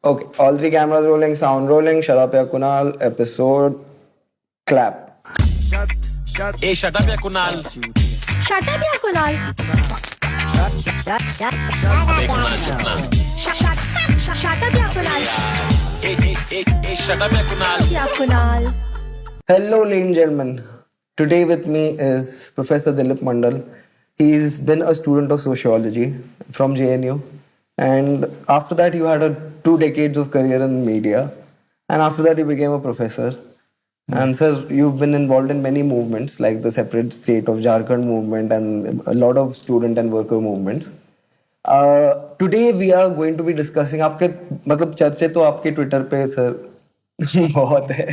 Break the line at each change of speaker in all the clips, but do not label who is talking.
Okay, all three cameras rolling, sound rolling. Shut up, ya Kunal. Episode clap.
Hey, shut up, ya Kunal.
Shut up, ya Kunal.
अबे कुणाल चुप ना.
Shut up, ya Kunal.
Hey, shut up, ya Kunal.
Ya Kunal.
Hello, ladies and gentlemen. Today with me is Professor Dilip Mandal. He's been a student of sociology from JNU. And after that, you had 2 decades of career in media. And after that, you became a professor. And sir, you've been involved in many movements like the separate state of Jharkhand movement and a lot of student and worker movements. Today we are going to be discussing आपके मतलब चर्चे तो आपके Twitter पे sir बहुत है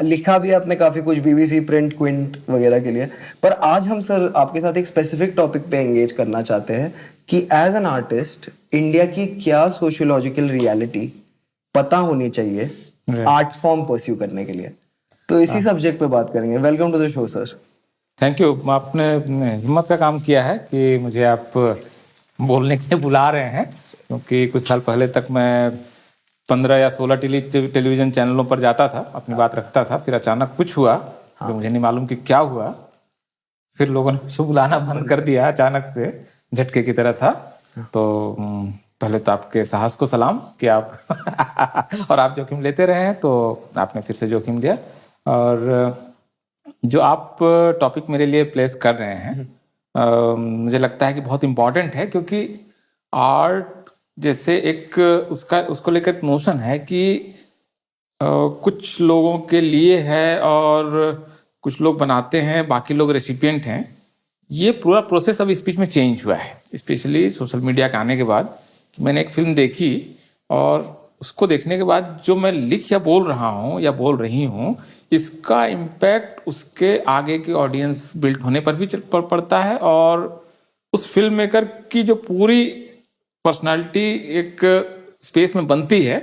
लिखा भी आपने काफी कुछ बीबीसी प्रिंट क्विंट वगैरह के लिए पर आज हम सर आपके साथ एक स्पेसिफिक टॉपिक पे एंगेज करना चाहते हैं कि एज एन आर्टिस्ट इंडिया की क्या सोशियोलॉजिकल रियलिटी पता होनी चाहिए आर्ट फॉर्म परस्यू करने के लिए तो इसी सब्जेक्ट पे बात करेंगे welcome to the show sir
thank you आपने हिम्मत का काम किया है कि मुझे आप बोलने के लिए बुला रहे हैं क्योंकि कुछ साल पहले तक मैं 15 या 16 टेलीविजन चैनलों पर जाता था अपनी बात रखता था फिर अचानक कुछ हुआ तो मुझे नहीं मालूम कि क्या हुआ फिर लोगों ने मुझे बुलाना बंद कर दिया अचानक से झटके की तरह था तो पहले तो आपके साहस को सलाम कि आप और आप जोखिम लेते रहे हैं तो आपने फिर से जोखिम लिया और जो आप टॉपिक मेरे लिए प्लेस कर रहे हैं मुझे लगता है कि बहुत इम्पोर्टेंट है क्योंकि आर्ट जैसे एक उसको लेकर एक नोशन है कि कुछ लोगों के लिए है और कुछ लोग बनाते हैं बाकी लोग रेसिपिएंट हैं ये पूरा प्रोसेस अब इस बीच में चेंज हुआ है स्पेशली सोशल मीडिया के आने के बाद मैंने एक फिल्म देखी और उसको देखने के बाद जो मैं लिख या बोल रहा हूँ या बोल रही हूँ इसका इम्पैक्ट उसके आगे की ऑडियंस बिल्ड होने पर भी पड़ता है और उस फिल्म मेकर की जो पूरी पर्सनालिटी एक स्पेस में बनती है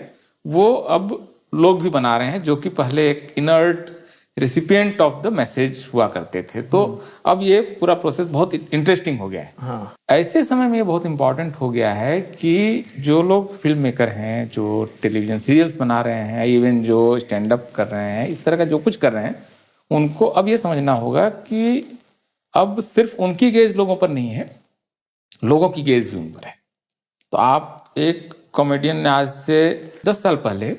वो अब लोग भी बना रहे हैं जो कि पहले एक inert recipient of the message हुआ करते थे तो अब ये पूरा प्रोसेस बहुत इंटरेस्टिंग हो गया है
हाँ।
ऐसे समय में ये बहुत इंपॉर्टेंट हो गया है कि जो लोग फिल्म मेकर हैं जो टेलीविजन सीरियल्स बना रहे हैं इवन जो स्टैंड अप कर रहे हैं इस तरह का जो कुछ कर रहे हैं उनको अब ये समझना होगा कि अब सिर्फ उनकी गेज लोगों पर नहीं है लोगों की गेज भी उन पर है तो आप एक कॉमेडियन ने आज से 10 साल पहले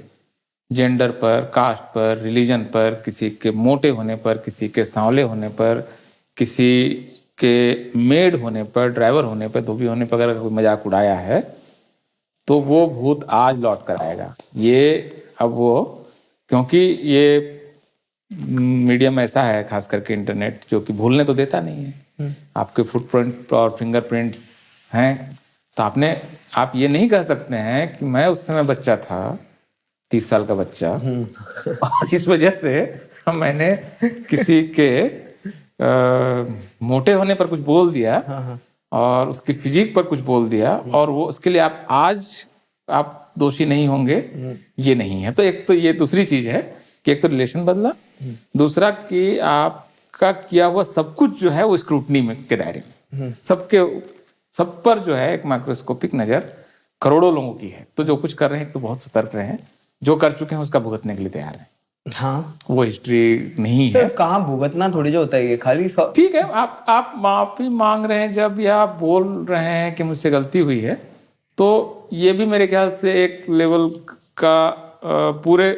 जेंडर पर कास्ट पर रिलीजन पर किसी के मोटे होने पर किसी के सांवले होने पर किसी के मेड होने पर ड्राइवर होने पर धोबी होने पर अगर कोई मजाक उड़ाया है तो वो भूत आज लौट कर आएगा ये अब वो क्योंकि ये मीडियम ऐसा है खास करके इंटरनेट जो कि भूलने तो देता नहीं है आपके फुटप्रिंट और फिंगरप्रिंट्स हैं तो आप ये नहीं कह सकते हैं कि मैं उस समय बच्चा था 30 साल का बच्चा और इस वजह से मैंने किसी के मोटे होने पर कुछ बोल दिया और उसकी फिजिक पर कुछ बोल दिया और वो उसके लिए आप दोषी नहीं होंगे ये नहीं है तो एक तो ये दूसरी चीज है कि एक तो रिलेशन बदला दूसरा कि आपका किया हुआ सब कुछ जो है वो स्क्रूटनी में के दायरे में सब पर जो है एक माइक्रोस्कोपिक नजर करोड़ों लोगों की है तो जो कुछ कर रहे हैं तो बहुत सतर्क रहे हैं जो कर चुके हैं उसका भुगतने के लिए तैयार है
हाँ
वो हिस्ट्री नहीं
सर
है
कहाँ भुगतना थोड़ी जो होता है ये खाली
ठीक है आप माफी मांग रहे हैं जब या आप बोल रहे हैं कि मुझसे गलती हुई है तो ये भी मेरे ख्याल से एक लेवल का पूरे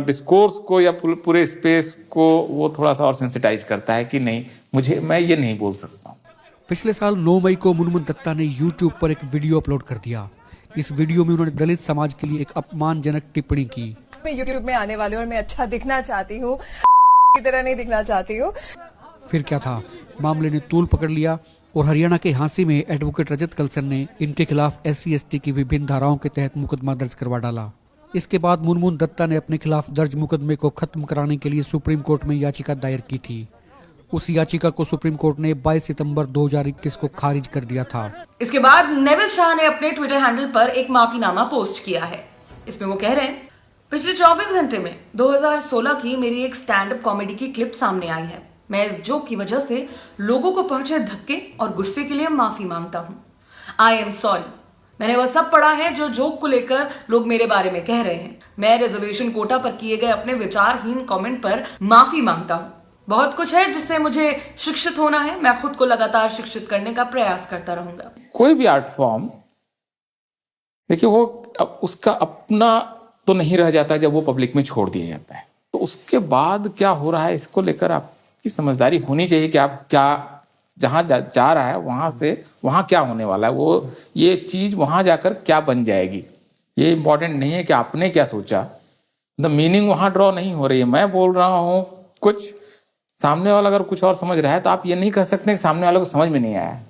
डिस्कोर्स को या पूरे स्पेस को वो थोड़ा सा और सेंसिटाइज करता है कि नहीं मैं ये नहीं बोल सकता हूँ
पिछले साल 9 मई को मुनमुन दत्ता ने YouTube पर एक वीडियो अपलोड कर दिया इस वीडियो में उन्होंने दलित समाज के लिए एक अपमानजनक टिप्पणी की
मैं YouTube में आने वाली हूँ और मैं अच्छा दिखना चाहती हूँ की तरह नहीं दिखना चाहती हूँ
फिर क्या था मामले ने तूल पकड़ लिया और हरियाणा के हांसी में एडवोकेट रजत कलसन ने इनके खिलाफ SC/ST की विभिन्न धाराओं के तहत मुकदमा दर्ज करवा डाला इसके बाद मुनमुन दत्ता ने अपने खिलाफ दर्ज मुकदमे को खत्म कराने के लिए सुप्रीम कोर्ट में याचिका दायर की थी उस याचिका को सुप्रीम कोर्ट ने 22 सितंबर 2021 को खारिज कर दिया था
इसके बाद नेविल शाह ने अपने ट्विटर हैंडल पर एक माफीनामा पोस्ट किया है इसमें वो कह रहे हैं पिछले 24 घंटे में 2016 की मेरी एक स्टैंड अप कॉमेडी की क्लिप सामने आई है मैं इस जोक की वजह से लोगों को पहुंचे धक्के और गुस्से के लिए माफी मांगता हूं आई एम सॉरी मैंने वह सब पढ़ा है जो जोक को लेकर लोग मेरे बारे में कह रहे हैं। मैं रिजर्वेशन कोटा पर किए गए अपने विचारहीन कमेंट पर माफी मांगता हूं। बहुत कुछ है जिससे मुझे शिक्षित होना है। मैं खुद को लगातार शिक्षित करने का प्रयास करता रहूंगा।
कोई भी आर्ट फॉर्म, देखिए वो उसका अपना तो नहीं रह जाता जब वो पब्लिक में छोड़ दिया जाता है। तो उसके बाद क्या हो रहा है, इसको लेकर आपकी समझदारी होनी चाहिए कि आप क्या जहां जा रहा है वहां से वहां क्या होने वाला है, वो ये चीज वहां जाकर क्या बन जाएगी। ये इंपॉर्टेंट नहीं है कि आपने क्या सोचा, द मीनिंग वहां ड्रॉ नहीं हो रही है। मैं बोल रहा हूं कुछ, सामने वाला अगर कुछ और समझ रहा है तो आप ये नहीं कह सकते कि सामने वाले को समझ में नहीं आया।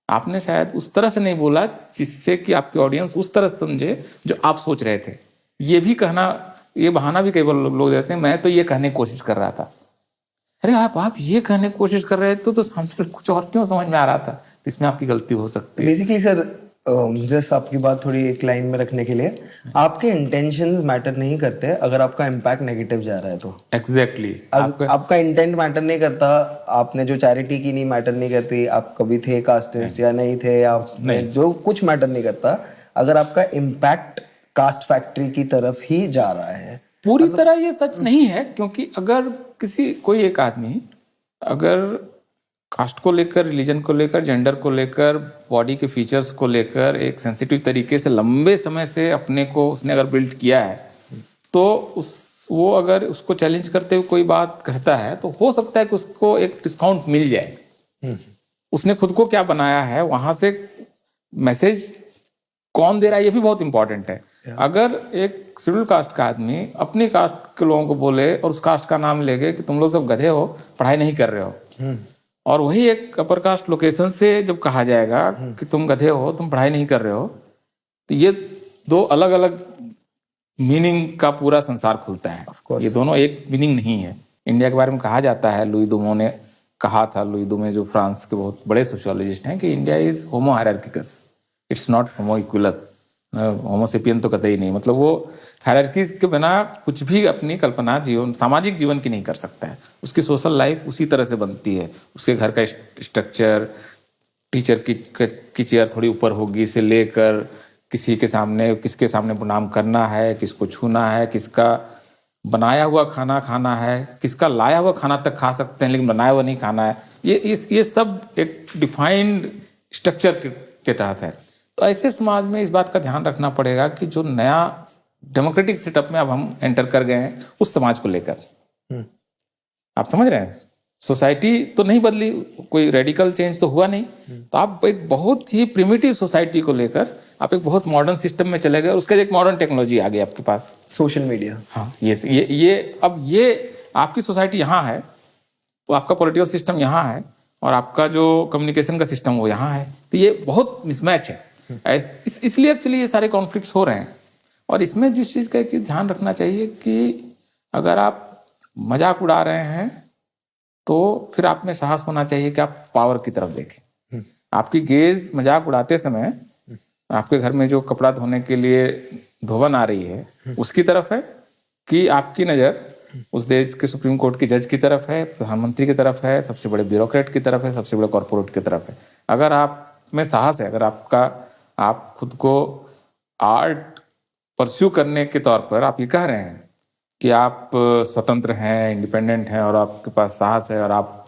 आपने शायद उस तरह से नहीं बोला जिससे कि आपकी ऑडियंस उस तरह से समझे जो आप सोच रहे थे। ये भी कहना, ये बहाना भी कई बार लोग देते हैं, मैं तो ये कहने की कोशिश कर रहा था। अरे आप ये कहने की कोशिश कर रहे थे तो सामने कुछ और क्यों समझ में आ रहा था, तो इसमें आपकी गलती हो सकती है।
बेसिकली सर, जस्ट आपकी बात थोड़ी एक लाइन में रखने के लिए, आपके इंटेंशंस मैटर नहीं करते अगर आपका इम्पैक्ट नेगेटिव जा रहा है तो।
एग्जैक्टली
आपका इंटेंट मैटर नहीं करता, आपने जो चैरिटी की नहीं मैटर नहीं करती, आप कभी थे कास्टिस्ट या नहीं थे, आप जो कुछ मैटर नहीं करता अगर आपका इम्पैक्ट कास्ट फैक्ट्री की तरफ ही जा रहा है।
पूरी तरह ये सच नहीं है, क्योंकि अगर कोई एक आदमी अगर कास्ट को लेकर, रिलीजन को लेकर, जेंडर को लेकर, बॉडी के फीचर्स को लेकर एक सेंसिटिव तरीके से लंबे समय से अपने को उसने अगर बिल्ड किया है, तो वो अगर उसको चैलेंज करते हुए कोई बात कहता है तो हो सकता है कि उसको एक डिस्काउंट मिल जाए। उसने खुद को क्या बनाया है, वहां से मैसेज कौन दे रहा है, ये भी बहुत इंपॉर्टेंट है। अगर एक शेड्यूल कास्ट का आदमी अपनी कास्ट के लोगों को बोले और उस कास्ट का नाम लेके कि तुम लोग सब गधे हो, पढ़ाई नहीं कर रहे हो, और वही एक अपर कास्ट लोकेशन से जब कहा जाएगा कि तुम गधे हो, तुम पढ़ाई नहीं कर रहे हो, तो ये दो अलग अलग मीनिंग का पूरा संसार खुलता है। ये दोनों एक मीनिंग नहीं है। इंडिया के बारे में कहा जाता है, लुई दुमो ने कहा था, लुई दुमे जो फ्रांस के बहुत बड़े सोशियोलॉजिस्ट हैं, कि India is homo hierarchicus, it's not homo equalis. Homo sapien तो कतई नहीं, मतलब वो हायरार्कीज के बिना कुछ भी अपनी कल्पना जीवन, सामाजिक जीवन की नहीं कर सकता है। उसकी सोशल लाइफ उसी तरह से बनती है। उसके घर का स्ट्रक्चर, टीचर की चेयर थोड़ी ऊपर होगी से लेकर किसी के सामने, किसके सामने प्रणाम करना है, किसको छूना है, किसका बनाया हुआ खाना खाना है, किसका लाया हुआ खाना तक खा सकते हैं लेकिन बनाया हुआ नहीं खाना है, ये सब एक डिफाइंड स्ट्रक्चर के तहत है। तो ऐसे समाज में इस बात का ध्यान रखना पड़ेगा कि जो नया डेमोक्रेटिक सेटअप में अब हम एंटर कर गए हैं, उस समाज को लेकर, आप समझ रहे हैं, सोसाइटी तो नहीं बदली, कोई रेडिकल चेंज तो हुआ नहीं, तो आप एक बहुत ही प्रिमिटिव सोसाइटी को लेकर आप एक बहुत मॉडर्न सिस्टम में चले गए, उसके एक मॉडर्न टेक्नोलॉजी आ गई आपके पास,
सोशल मीडिया।
हाँ, ये आपकी सोसाइटी यहाँ है, तो आपका पॉलिटिकल सिस्टम यहाँ है, और आपका जो कम्युनिकेशन का सिस्टम वो यहाँ है। तो ये बहुत मिसमैच है। इसलिए एक्चुअली ये सारे कॉन्फ्लिक्ट्स हो रहे हैं। और इसमें जिस चीज का एक चीज ध्यान रखना चाहिए कि अगर आप मजाक उड़ा रहे हैं तो फिर आप में साहस होना चाहिए कि आप पावर की तरफ देखें। आपकी गेज मजाक उड़ाते समय आपके घर में जो कपड़ा धोने के लिए धोवन आ रही है उसकी तरफ है, कि आपकी नजर उस देश के सुप्रीम कोर्ट की जज की तरफ है, प्रधानमंत्री की तरफ है, सबसे बड़े ब्यूरोक्रेट की तरफ है, सबसे बड़े कॉर्पोरेट की तरफ है। अगर आप में साहस है, अगर आप खुद को आर्ट परस्यू करने के तौर पर आप ये कह रहे हैं कि आप स्वतंत्र हैं, इंडिपेंडेंट हैं, और आपके पास साहस है, और आप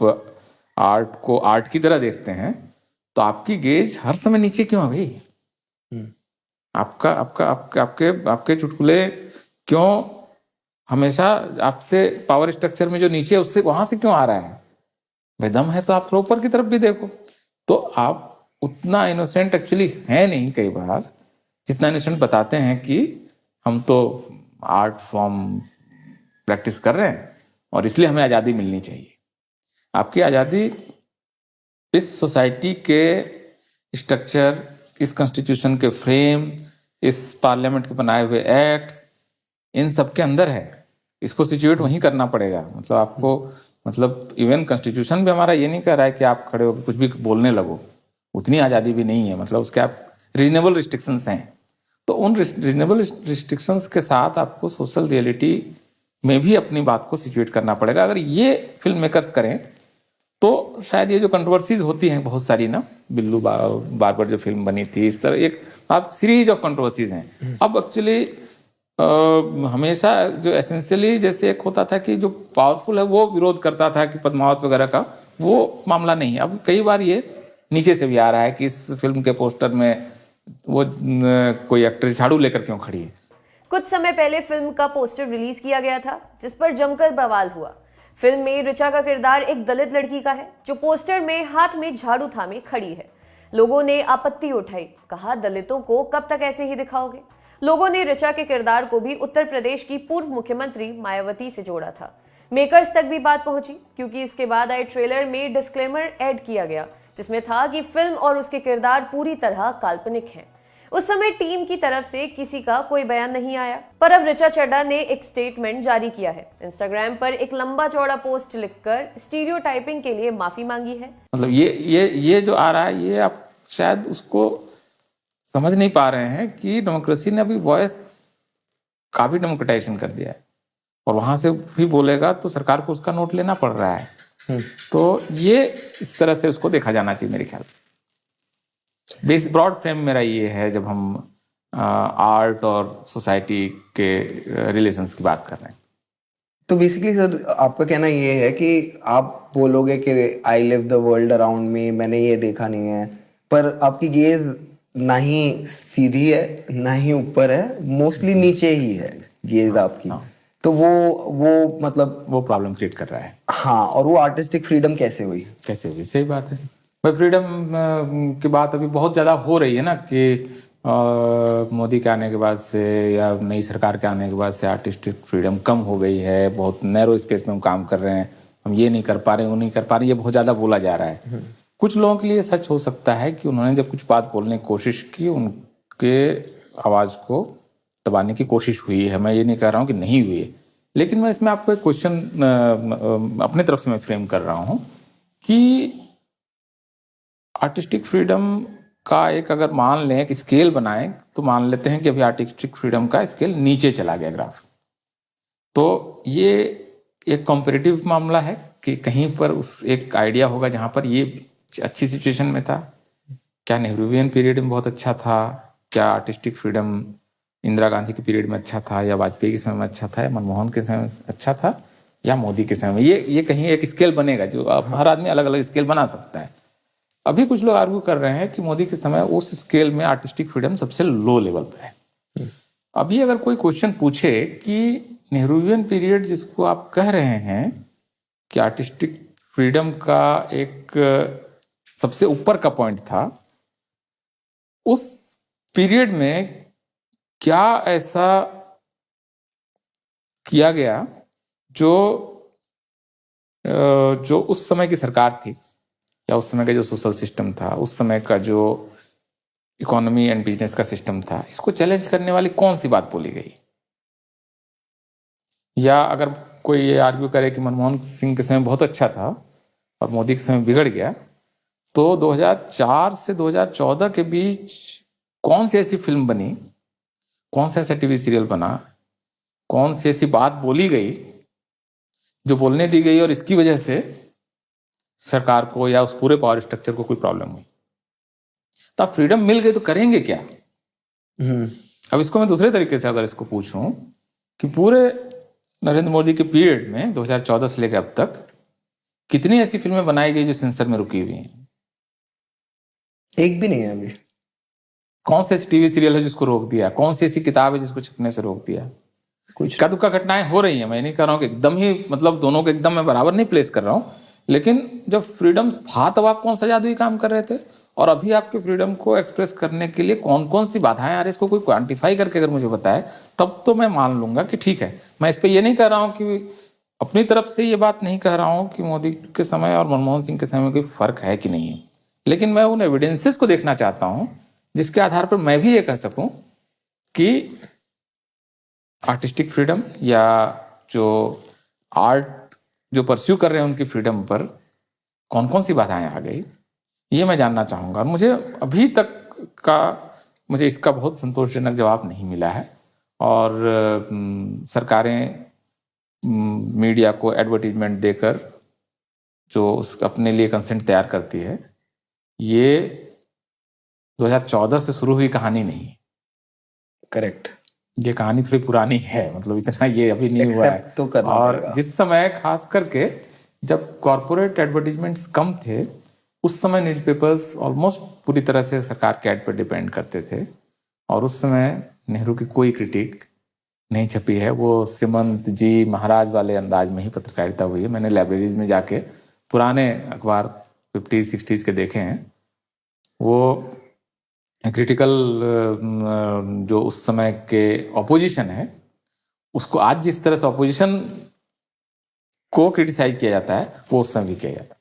आर्ट को आर्ट की तरह देखते हैं, तो आपकी गेज हर समय नीचे क्यों है भाई? आपके चुटकुले क्यों हमेशा आपसे पावर स्ट्रक्चर में जो नीचे है उससे वहां से क्यों आ रहा है? भाई दम है तो आप थोड़ा ऊपर की तरफ भी देखो। तो आप उतना इनोसेंट एक्चुअली है नहीं कई बार, जितना इनोसेंट बताते हैं कि हम तो आर्ट फॉर्म प्रैक्टिस कर रहे हैं और इसलिए हमें आज़ादी मिलनी चाहिए। आपकी आज़ादी इस सोसाइटी के स्ट्रक्चर, इस कॉन्स्टिट्यूशन के फ्रेम, इस पार्लियामेंट के बनाए हुए एक्ट्स, इन सब के अंदर है। इसको सिचुएट वहीं करना पड़ेगा। मतलब आपको, मतलब इवन कॉन्स्टिट्यूशन भी हमारा ये नहीं कह रहा है कि आप खड़े होकर कुछ भी बोलने लगो, उतनी आज़ादी भी नहीं है। मतलब उसके आप रीजनेबल रिस्ट्रिक्शंस हैं, तो उन रीजनेबल रिस्ट्रिक्शंस के साथ आपको सोशल रियलिटी में भी अपनी बात को सिचुएट करना पड़ेगा। अगर ये फिल्म मेकर्स करें तो शायद ये जो कंट्रोवर्सीज होती हैं बहुत सारी ना, बिल्लू बार्बर जो फिल्म बनी थी, इस तरह एक आप सीरीज ऑफ कंट्रोवर्सीज हैं। अब एक्चुअली हमेशा जो एसेंशियली जैसे एक होता था कि जो पावरफुल है वो विरोध करता था कि पद्मावत वगैरह का, वो मामला नहीं है। अब कई बार ये नीचे से भी आ रहा है कि इस फिल्म के पोस्टर में वो कोई एक्ट्रेस झाड़ू लेकर क्यों खड़ी है।
कुछ समय पहले फिल्म का पोस्टर रिलीज किया गया था जिस पर जमकर बवाल हुआ। फिल्म में ऋचा का किरदार एक दलित लड़की का है जो पोस्टर में हाथ में झाड़ू थामे खड़ी है। लोगों ने आपत्ति उठाई, कहा दलितों को कब तक ऐसे ही दिखाओगे। लोगों ने ऋचा के किरदार को भी उत्तर प्रदेश की पूर्व मुख्यमंत्री मायावती से जोड़ा था। मेकर्स तक भी बात पहुंची क्योंकि इसके बाद आए ट्रेलर में डिस्क्लेमर ऐड किया गया जिसमें था कि फिल्म और उसके किरदार पूरी तरह काल्पनिक हैं। उस समय टीम की तरफ से किसी का कोई बयान नहीं आया, पर अब ऋचा चड्ढा ने एक स्टेटमेंट जारी किया है। इंस्टाग्राम पर एक लंबा चौड़ा पोस्ट लिखकर स्टीरियोटाइपिंग के लिए माफी मांगी है।
मतलब ये जो आ रहा है, ये आप शायद उसको समझ नहीं पा रहे हैं कि डेमोक्रेसी ने अभी वॉइस का भी डेमोक्रेटाइजेशन कर दिया है, और वहां से भी बोलेगा तो सरकार को उसका नोट लेना पड़ रहा है। तो ये इस तरह से उसको देखा जाना चाहिए मेरे ख्याल से। बेसिक ब्रॉड फ्रेम मेरा ये है जब हम आर्ट और सोसाइटी के रिलेशंस की बात कर रहे हैं।
तो बेसिकली सर आपका कहना ये है कि आप बोलोगे कि I live the world around me, मैंने ये देखा नहीं है, पर आपकी गेज ना ही सीधी है ना ही ऊपर है, मोस्टली नीचे ही है गेज आपकी। तो वो मतलब
वो प्रॉब्लम क्रिएट कर रहा है।
हाँ, और वो आर्टिस्टिक फ्रीडम कैसे हुई?
सही बात है भाई। फ्रीडम की बात अभी बहुत ज़्यादा हो रही है ना कि मोदी के आने के बाद से या नई सरकार के आने के बाद से आर्टिस्टिक फ्रीडम कम हो गई है, बहुत नैरो स्पेस में हम काम कर रहे हैं, हम ये नहीं कर पा रहे, वो नहीं कर पा रहे, ये बहुत ज़्यादा बोला जा रहा है। कुछ लोगों के लिए सच हो सकता है कि उन्होंने जब कुछ बात बोलने की कोशिश की, उनके आवाज़ को दबाने की कोशिश हुई है। मैं ये नहीं कह रहा हूँ कि नहीं हुई है, लेकिन मैं इसमें आपको एक क्वेश्चन अपने तरफ से मैं फ्रेम कर रहा हूँ कि आर्टिस्टिक फ्रीडम का एक अगर मान लें कि स्केल बनाएं, तो मान लेते हैं कि अभी आर्टिस्टिक फ्रीडम का स्केल नीचे चला गया ग्राफ। तो ये एक कॉम्पेरेटिव मामला है कि कहीं पर उस एक आइडिया होगा जहाँ पर ये अच्छी सिचुएशन में था। क्या नेहरूवियन पीरियड में बहुत अच्छा था? क्या आर्टिस्टिक फ्रीडम इंदिरा गांधी के पीरियड में अच्छा था, या वाजपेयी के समय में अच्छा था, या मनमोहन के समय में अच्छा था, या मोदी के समय में? ये कहीं एक स्केल बनेगा जो हर आदमी अलग अलग स्केल बना सकता है। अभी कुछ लोग आर्ग्यू कर रहे हैं कि मोदी के समय उस स्केल में आर्टिस्टिक फ्रीडम सबसे लो लेवल पर है। अभी अगर कोई क्वेश्चन पूछे कि नेहरूवियन पीरियड जिसको आप कह रहे हैं कि आर्टिस्टिक फ्रीडम का एक सबसे ऊपर का पॉइंट था, उस पीरियड में क्या ऐसा किया गया जो उस समय की सरकार थी, या उस समय का जो सोशल सिस्टम था, उस समय का जो इकोनॉमी एंड बिजनेस का सिस्टम था, इसको चैलेंज करने वाली कौन सी बात बोली गई? या अगर कोई ये आर्ग्यू करे कि मनमोहन सिंह के समय बहुत अच्छा था और मोदी के समय बिगड़ गया, तो 2004 से 2014 के बीच कौन सी ऐसी फिल्म बनी, कौन सा ऐसा टीवी सीरियल बना, कौन सी ऐसी बात बोली गई जो बोलने दी गई और इसकी वजह से सरकार को या उस पूरे पावर स्ट्रक्चर को कोई प्रॉब्लम हुई? तो अब फ्रीडम मिल गई तो करेंगे क्या? अब इसको मैं दूसरे तरीके से अगर इसको पूछूं कि पूरे नरेंद्र मोदी के पीरियड में 2014 से लेकर अब तक कितनी ऐसी फिल्में बनाई गई जो सेंसर में रुकी हुई हैं?
एक भी नहीं है अभी।
कौन से ऐसी टीवी सीरियल है जिसको रोक दिया? कौन सी ऐसी किताब है जिसको छपने से रोक दिया? कुछ इक्का दुक्का घटनाएं हो रही हैं। मैं नहीं कह रहा हूं कि एकदम ही मतलब दोनों को एकदम मैं बराबर नहीं प्लेस कर रहा हूं, लेकिन जब फ्रीडम था तब आप कौन सा जादुई काम कर रहे थे, और अभी आपके फ्रीडम को एक्सप्रेस करने के लिए कौन कौन सी बाधाएं आ रही है, इसको कोई क्वांटिफाई करके अगर मुझे बताए तब तो मैं मान लूंगा कि ठीक है। मैं इस पर यह नहीं कह रहा हूं कि अपनी तरफ से ये बात नहीं कह रहा हूं कि मोदी के समय और मनमोहन सिंह के समय में कोई फर्क है कि नहीं है, लेकिन मैं उन एविडेंसेस को देखना चाहता हूं जिसके आधार पर मैं भी ये कह सकूं कि आर्टिस्टिक फ्रीडम या जो आर्ट जो परस्यू कर रहे हैं उनकी फ्रीडम पर कौन कौन सी बाधाएं आ गई, ये मैं जानना चाहूँगा। मुझे अभी तक का मुझे इसका बहुत संतोषजनक जवाब नहीं मिला है, और सरकारें मीडिया को एडवर्टीजमेंट देकर जो उस अपने लिए कंसेंट तैयार करती है, ये 2014 से शुरू हुई कहानी नहीं है।
करेक्ट।
ये कहानी थोड़ी पुरानी है, मतलब इतना ये अभी नहीं हुआ है।
Accept तो करना
और
पड़ेगा।
जिस समय खास करके जब कॉरपोरेट एडवर्टीजमेंट्स कम थे, उस समय न्यूज़पेपर्स ऑलमोस्ट पूरी तरह से सरकार के एड पर डिपेंड करते थे, और उस समय नेहरू की कोई क्रिटिक नहीं छपी है। वो श्रीमंत जी महाराज वाले अंदाज में ही पत्रकारिता हुई है। मैंने लाइब्रेरीज में जाके पुराने अखबार 50s 60s के देखे हैं। वो क्रिटिकल जो उस समय के ऑपोजिशन है, उसको आज जिस तरह से ऑपोजिशन को क्रिटिसाइज किया जाता है, वो उस समय भी किया जाता है।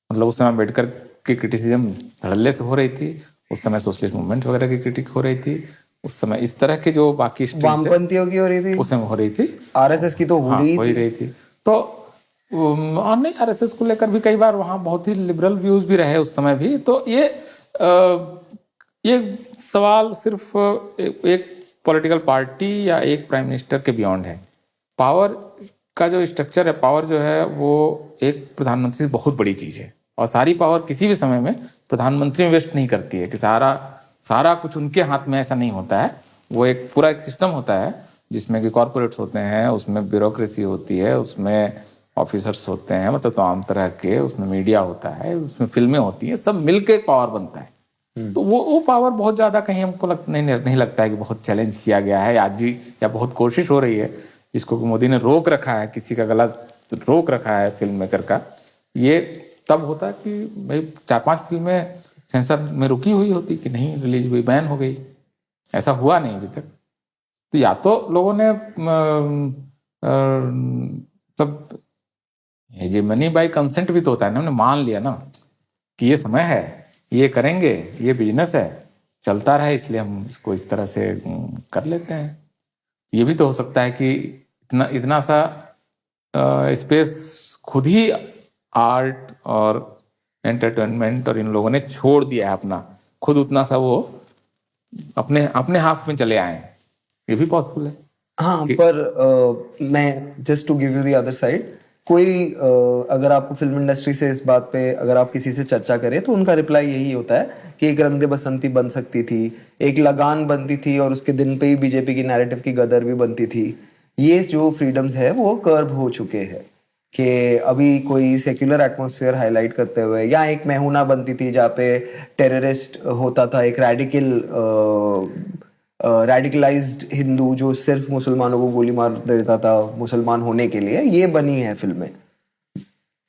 मतलब उस समय अम्बेडकर की क्रिटिसिज्म धड़ल्ले से हो रही थी, उस समय सोशलिस्ट मूवमेंट वगैरह की क्रिटिक हो रही थी, उस समय इस तरह के जो बाकी streams है,
वामपंथियों की हो रही थी,
उस समय हो रही थी,
आरएसएस की तो हो
हाँ,
रही
हो ही
थी।
रही थी। तो और नहीं, आरएसएस को लेकर भी कई बार वहाँ बहुत ही लिबरल व्यूज भी रहे उस समय भी। तो ये सवाल सिर्फ एक पॉलिटिकल पार्टी या एक प्राइम मिनिस्टर के बियॉन्ड है। पावर का जो स्ट्रक्चर है, पावर जो है वो एक प्रधानमंत्री से बहुत बड़ी चीज़ है, और सारी पावर किसी भी समय में प्रधानमंत्री में वेस्ट नहीं करती है कि सारा कुछ उनके हाथ में, ऐसा नहीं होता है। वो एक पूरा एक सिस्टम होता है जिसमें कि कॉरपोरेट्स होते हैं, उसमें ब्यूरोक्रेसी होती है, उसमें ऑफिसर्स होते हैं, मतलब तमाम तरह के, उसमें मीडिया होता है, उसमें फिल्में होती हैं, सब मिलके पावर बनता है। तो वो पावर बहुत ज्यादा कहीं हमको नहीं लगता है कि बहुत चैलेंज किया गया है आज भी, या बहुत कोशिश हो रही है, जिसको कि मोदी ने रोक रखा है, किसी का गला रोक रखा है फिल्म मेकर का। ये तब होता कि भाई 4-5 फिल्में सेंसर में रुकी हुई होती कि नहीं रिलीज हुई, बैन हो गई। ऐसा हुआ नहीं अभी तक। तो या तो लोगों ने तब हेजेमनी बाय कंसेंट भी तो होता है ना, उन्होंने मान लिया ना कि ये समय है, ये करेंगे, ये बिजनेस है, चलता रहे, इसलिए हम इसको इस तरह से कर लेते हैं। ये भी तो हो सकता है कि इतना सा स्पेस खुद ही आर्ट और एंटरटेनमेंट और इन लोगों ने छोड़ दिया है अपना, खुद उतना सा वो अपने हाफ में चले आए हैं। ये भी पॉसिबल है।
हाँ, पर मैं just to give you the other side, कोई अगर आपको फिल्म इंडस्ट्री से इस बात पे अगर आप किसी से चर्चा करें तो उनका रिप्लाई यही होता है कि एक रंग दे बसंती बन सकती थी, एक लगान बनती थी, और उसके दिन पे ही बीजेपी की नैरेटिव की गदर भी बनती थी। ये जो फ्रीडम्स है वो कर्ब हो चुके हैं कि अभी कोई सेक्युलर एटमॉस्फेयर हाईलाइट करते हुए, या एक मैहूना बनती थी जहाँ पे टेररिस्ट होता था, एक रेडिकलाइज्ड हिंदू जो सिर्फ मुसलमानों को गोली मार देता था मुसलमान होने के लिए, ये बनी है फिल्में।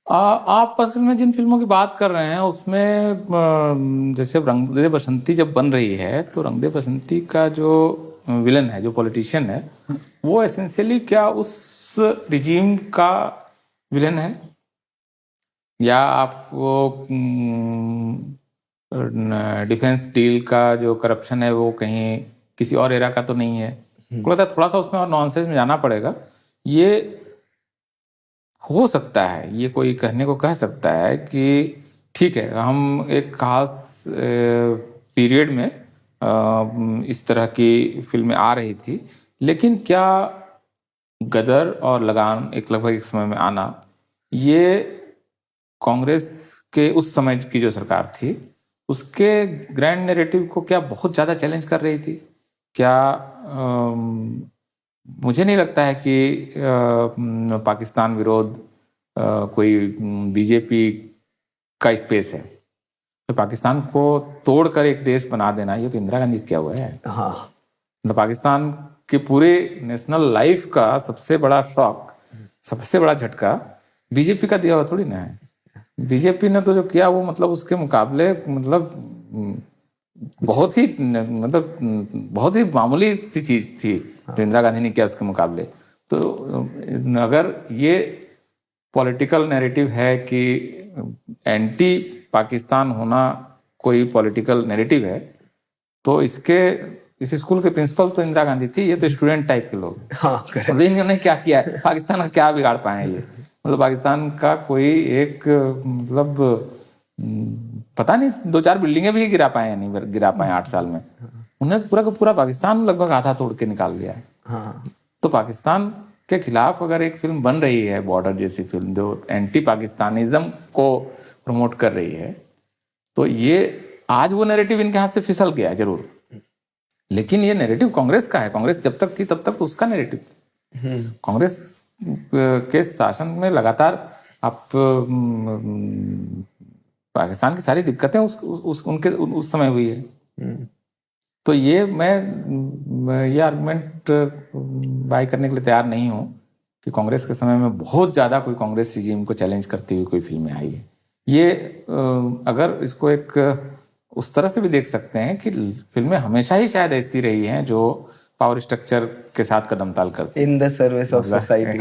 आप असल में जिन फिल्मों की बात कर रहे हैं उसमें जैसे रंग दे बसंती जब बन रही है, तो रंग दे बसंती का जो विलन है, जो पॉलिटिशियन है, वो एसेंशियली क्या उस रिजीम का विलन है, या आप वो डिफेंस डील का जो करप्शन है वो कहीं किसी और एरा का तो नहीं है। मुझे लगता है थोड़ा सा उसमें और नॉनसेंस में जाना पड़ेगा। ये हो सकता है, ये कोई कहने को कह सकता है कि ठीक है, हम एक खास पीरियड में इस तरह की फिल्में आ रही थी, लेकिन क्या गदर और लगान एक लगभग एक समय में आना, ये कांग्रेस के उस समय की जो सरकार थी उसके ग्रैंड नैरेटिव को क्या बहुत ज़्यादा चैलेंज कर रही थी? क्या मुझे नहीं लगता है कि पाकिस्तान विरोध कोई बीजेपी का स्पेस है। तो पाकिस्तान को तोड़कर एक देश बना देना, ये तो इंदिरा गांधी क्या हुआ है।
हाँ,
तो पाकिस्तान के पूरे नेशनल लाइफ का सबसे बड़ा शॉक, सबसे बड़ा झटका बीजेपी का दिया हुआ थोड़ी ना है। बीजेपी ने तो जो किया वो मतलब उसके मुकाबले मतलब बहुत ही मामूली सी चीज थी जो इंदिरा गांधी ने किया उसके मुकाबले। तो अगर ये पॉलिटिकल नैरेटिव है कि एंटी पाकिस्तान होना कोई पॉलिटिकल नैरेटिव है, तो इस स्कूल के प्रिंसिपल तो इंदिरा गांधी थी, ये तो स्टूडेंट टाइप के लोग।
हाँ, करेक्ट।
मतलब इन्होंने क्या किया है, पाकिस्तान का क्या बिगाड़ पाए हैं ये? मतलब पाकिस्तान का कोई एक मतलब पता नहीं 2-4 बिल्डिंगें भी गिरा पाए या नहीं गिरा पाए 8 साल में। उन्होंने पूरा का पूरा पाकिस्तान लगभग आधा तोड़ के निकाल लिया है।
हाँ,
तो पाकिस्तान के खिलाफ अगर एक फिल्म बन रही है, बॉर्डर जैसी फिल्म जो एंटी पाकिस्तानिज्म को प्रमोट कर रही है, तो ये आज वो नैरेटिव इनके हाथ से फिसल गया जरूर, लेकिन ये नैरेटिव कांग्रेस का है। कांग्रेस जब तक थी तब तक तो उसका नैरेटिव, कांग्रेस के शासन में लगातार आप पाकिस्तान की सारी दिक्कतें उस समय हुई है। तो ये मैं ये आर्गुमेंट बाय करने के लिए तैयार नहीं हूँ कि कांग्रेस के समय में बहुत ज्यादा कोई कांग्रेस रिजीम को चैलेंज करती हुई कोई फिल्में आई है। ये अगर इसको एक उस तरह से भी देख सकते हैं कि फिल्में हमेशा ही शायद ऐसी रही हैं जो पावर स्ट्रक्चर के साथ कदम ताल करती
in the service of society.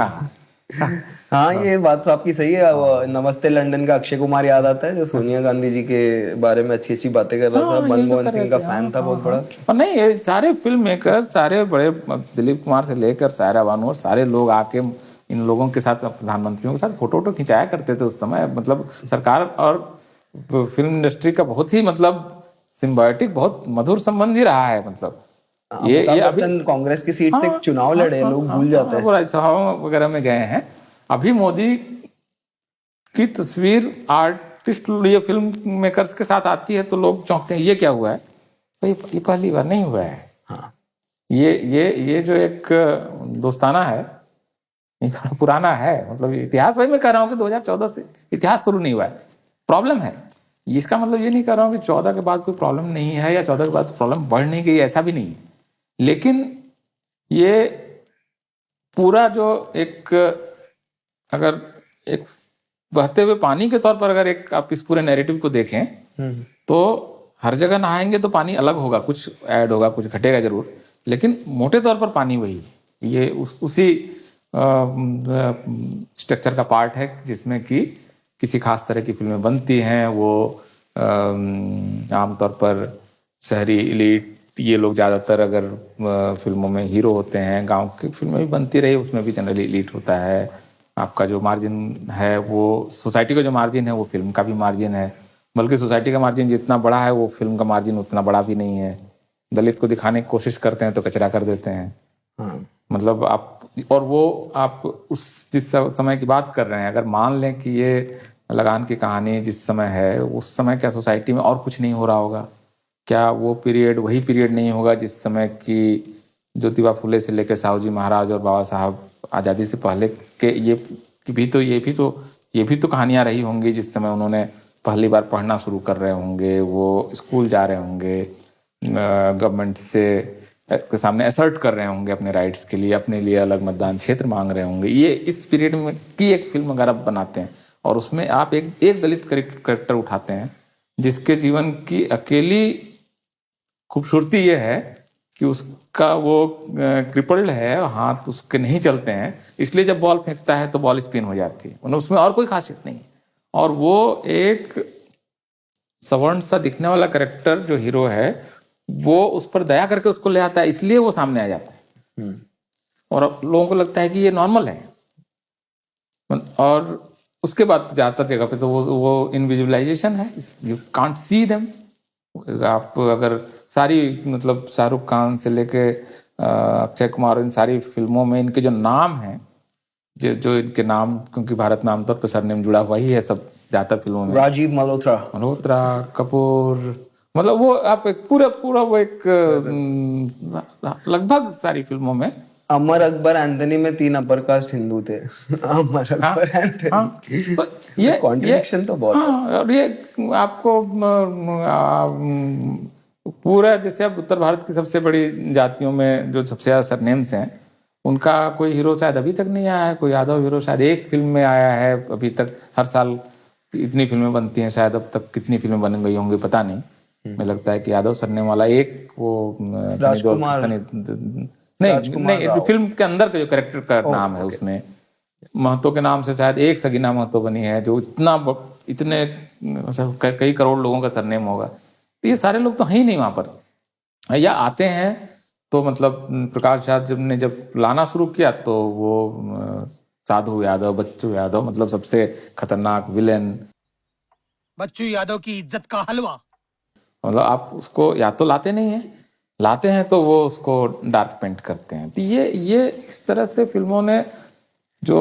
हाँ, ये बात तो आपकी सही है। वो नमस्ते लंदन का अक्षय कुमार याद आता है जो सोनिया गांधी जी के बारे में अच्छी अच्छी बातें कर रहा था। मनमोहन सिंह का फैन था बहुत बड़ा।
और नहीं, ये सारे फिल्म मेकर, सारे बड़े, दिलीप कुमार से लेकर सायरा बानू, सारे लोग आके इन लोगों के साथ, प्रधानमंत्रियों के साथ फोटो खिंचाया करते थे उस समय। मतलब सरकार और फिल्म इंडस्ट्री का बहुत ही मतलब सिम्बायोटिक, बहुत मधुर संबंध ही रहा है। मतलब ये अभी
कांग्रेस की सीट से चुनाव लड़े, लोग भूल जाते हैं।
वो राज्यसभा वगैरह में गए हैं। अभी मोदी की तस्वीर आर्टिस्ट ये फिल्म मेकर्स के साथ आती है तो लोग चौंकते हैं, ये क्या हुआ है? तो ये पहली बार नहीं हुआ है।
हाँ,
ये जो एक दोस्ताना है, ये थोड़ा पुराना है। मतलब इतिहास, भाई मैं कह रहा हूँ कि 2014 से इतिहास शुरू नहीं हुआ है। प्रॉब्लम है, इसका मतलब ये नहीं कर रहा हूँ कि 14 के बाद कोई प्रॉब्लम नहीं है या 14 के बाद प्रॉब्लम बढ़ नहीं गई, ऐसा भी नहीं है। लेकिन ये पूरा जो एक, अगर एक बहते हुए पानी के तौर पर अगर एक आप इस पूरे नैरेटिव को देखें तो हर जगह नहाएंगे तो पानी अलग होगा, कुछ ऐड होगा, कुछ घटेगा जरूर, लेकिन मोटे तौर पर पानी वही है। ये उसी स्ट्रक्चर का पार्ट है जिसमें कि किसी खास तरह की फिल्में बनती हैं। वो आमतौर पर शहरी इलीट, ये लोग ज़्यादातर अगर फिल्मों में हीरो होते हैं, गांव की फिल्में भी बनती रही, उसमें भी जनरली इलीट होता है। आपका जो मार्जिन है, वो सोसाइटी का जो मार्जिन है वो फिल्म का भी मार्जिन है, बल्कि सोसाइटी का मार्जिन जितना बड़ा है वो फिल्म का मार्जिन उतना बड़ा भी नहीं है। दलित को दिखाने की कोशिश करते हैं तो कचरा कर देते हैं।
हाँ।
मतलब आप, और वो आप उस जिस समय की बात कर रहे हैं, अगर मान लें कि ये लगान की कहानी जिस समय है, उस समय क्या सोसाइटी में और कुछ नहीं हो रहा होगा? क्या वो पीरियड वही पीरियड नहीं होगा जिस समय की ज्योतिबा फुले से लेकर साहू जी महाराज और बाबा साहब आज़ादी से पहले के ये भी तो कहानियां रही होंगी जिस समय उन्होंने पहली बार पढ़ना शुरू कर रहे होंगे, वो स्कूल जा रहे होंगे, गवर्नमेंट से के सामने असर्ट कर रहे होंगे अपने राइट्स के लिए, अपने लिए अलग मतदान क्षेत्र मांग रहे होंगे। ये इस पीरियड में की एक फिल्म अगर आप बनाते हैं और उसमें आप एक दलित कैरेक्टर उठाते हैं जिसके जीवन की अकेली खूबसूरती ये है कि उसका वो क्रिपल्ड है, हाथ उसके नहीं चलते हैं, इसलिए जब बॉल फेंकता है तो बॉल स्पिन हो जाती है, उसमें और कोई खासियत नहीं है। और वो एक सवर्ण सा दिखने वाला कैरेक्टर जो हीरो है वो उस पर दया करके उसको ले आता है, इसलिए वो सामने आ जाता है और अब लोगों को लगता है कि ये नॉर्मल है। और उसके बाद ज्यादातर जगह पे तो वो इनविजुअलाइजेशन है, यू कांट सी देम। आप अगर सारी, मतलब शाहरुख खान से लेके अक्षय कुमार, इन सारी फिल्मों में इनके जो नाम हैं, जो इनके नाम, क्योंकि भारत में आमतौर पर सरनेम जुड़ा हुआ ही है सब ज्यादातर फिल्मों में,
राजीव मल्होत्रा,
कपूर, मतलब वो आप एक पूरा वो एक लगभग सारी फिल्मों में।
अमर अकबर एंथनी में 3 अपर कास्ट हिंदू थे। अमर अकबर एंथनी।
हाँ, तो ये
कॉन्ट्रडिक्शन तो बहुत है।
और ये आपको पूरा, जैसे अब उत्तर भारत की सबसे बड़ी जातियों में जो सबसे ज्यादा सरनेम्स हैं, उनका कोई हीरो शायद अभी तक नहीं आया है। कोई यादव हीरो शायद एक फिल्म में आया है अभी तक। हर साल इतनी फिल्में बनती हैं, शायद अब तक कितनी फिल्में बन गई होंगी पता नहीं। मुझे लगता है कि यादव सरनेम वाला एक वो नहीं, फिल्म के अंदर का जो कैरेक्टर का नाम है उसमें महतो के नाम से शायद एक सगीना महतो बनी है, जो इतने कई करोड़ लोगों का सरनेम होगा। तो ये सारे लोग तो हैं ही नहीं वहां पर, या आते हैं तो मतलब प्रकाश झा ने जब लाना शुरू किया तो वो साधु यादव, बच्चू यादव, मतलब सबसे खतरनाक विलेन,
बच्चू यादव की इज्जत का हलवा।
मतलब आप उसको या तो लाते नहीं है लाते हैं तो वो उसको डार्क पेंट करते हैं। तो ये इस तरह से फिल्मों ने जो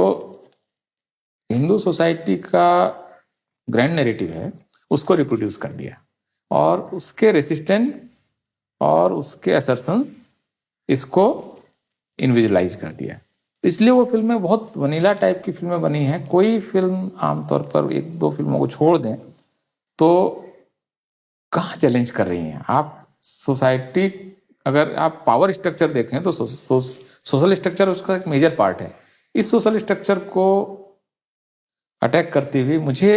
हिंदू सोसाइटी का ग्रैंड नैरेटिव है उसको रिप्रोड्यूस कर दिया और उसके रेसिस्टेंस और उसके असर्शंस इसको इनविजुअलाइज कर दिया। तो इसलिए वो फिल्में बहुत वनीला टाइप की फिल्में बनी हैं। कोई फिल्म आमतौर पर एक दो फिल्मों को छोड़ दें तो कहाँ चैलेंज कर रही हैं आप सोसाइटी। अगर आप पावर स्ट्रक्चर देखें तो सोशल स्ट्रक्चर उसका एक मेजर पार्ट है। इस सोशल स्ट्रक्चर को अटैक करती हुई मुझे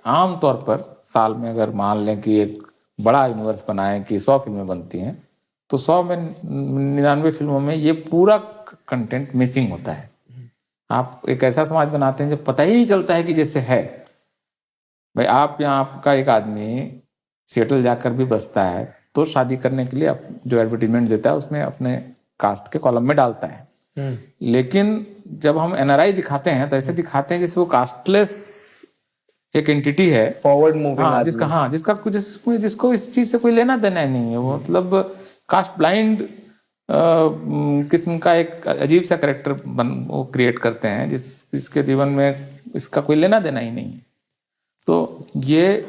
आमतौर पर साल में अगर मान लें कि एक बड़ा यूनिवर्स बनाएं कि 100 फिल्में बनती हैं तो 100 में 99 फिल्मों में ये पूरा कंटेंट मिसिंग होता है। आप एक ऐसा समाज बनाते हैं जब पता ही नहीं चलता है कि जैसे है। भाई आप यहाँ आपका एक आदमी सिएटल जाकर भी बसता है तो शादी करने के लिए जो एडवर्टीजमेंट देता है उसमें अपने कास्ट के कॉलम में डालता है। लेकिन जब हम एनआरआई दिखाते हैं तो ऐसे दिखाते हैं जैसे वो कास्टलेस एक एंटिटी है,
फॉरवर्ड मूविंग
जिसको इस चीज से कोई लेना देना ही नहीं है। वो मतलब कास्ट ब्लाइंड किस्म का एक अजीब सा कैरेक्टर वो क्रिएट करते हैं जिसके जीवन में इसका कोई लेना देना ही नहीं है। तो ये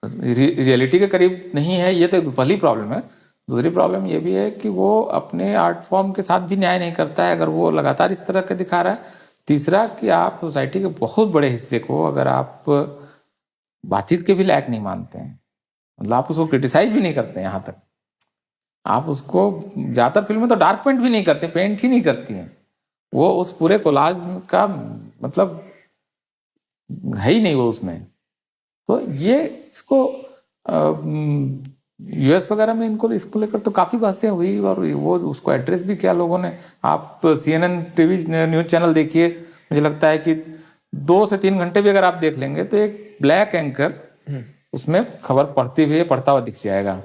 रियलिटी के करीब नहीं है। ये तो पहली प्रॉब्लम है। दूसरी प्रॉब्लम ये भी है कि वो अपने आर्ट फॉर्म के साथ भी न्याय नहीं करता है अगर वो लगातार इस तरह का दिखा रहा है। तीसरा कि आप सोसाइटी के बहुत बड़े हिस्से को अगर आप बातचीत के भी लायक नहीं मानते हैं, मतलब आप उसको क्रिटिसाइज भी नहीं करते हैं, यहाँ तक आप उसको ज़्यादातर फिल्में तो डार्क पेंट भी नहीं करते, पेंट ही नहीं करती हैं। वो उस पूरे कोलाज का मतलब है ही नहीं वो उसमें। तो ये इसको यूएस वगैरह में इसको लेकर तो काफ़ी बहसें हुई और वो उसको एड्रेस भी किया लोगों ने। आप CNN टीवी न्यूज़ चैनल देखिए, मुझे लगता है कि 2 से 3 घंटे भी अगर आप देख लेंगे तो एक ब्लैक एंकर उसमें खबर पढ़ता हुआ दिख जाएगा।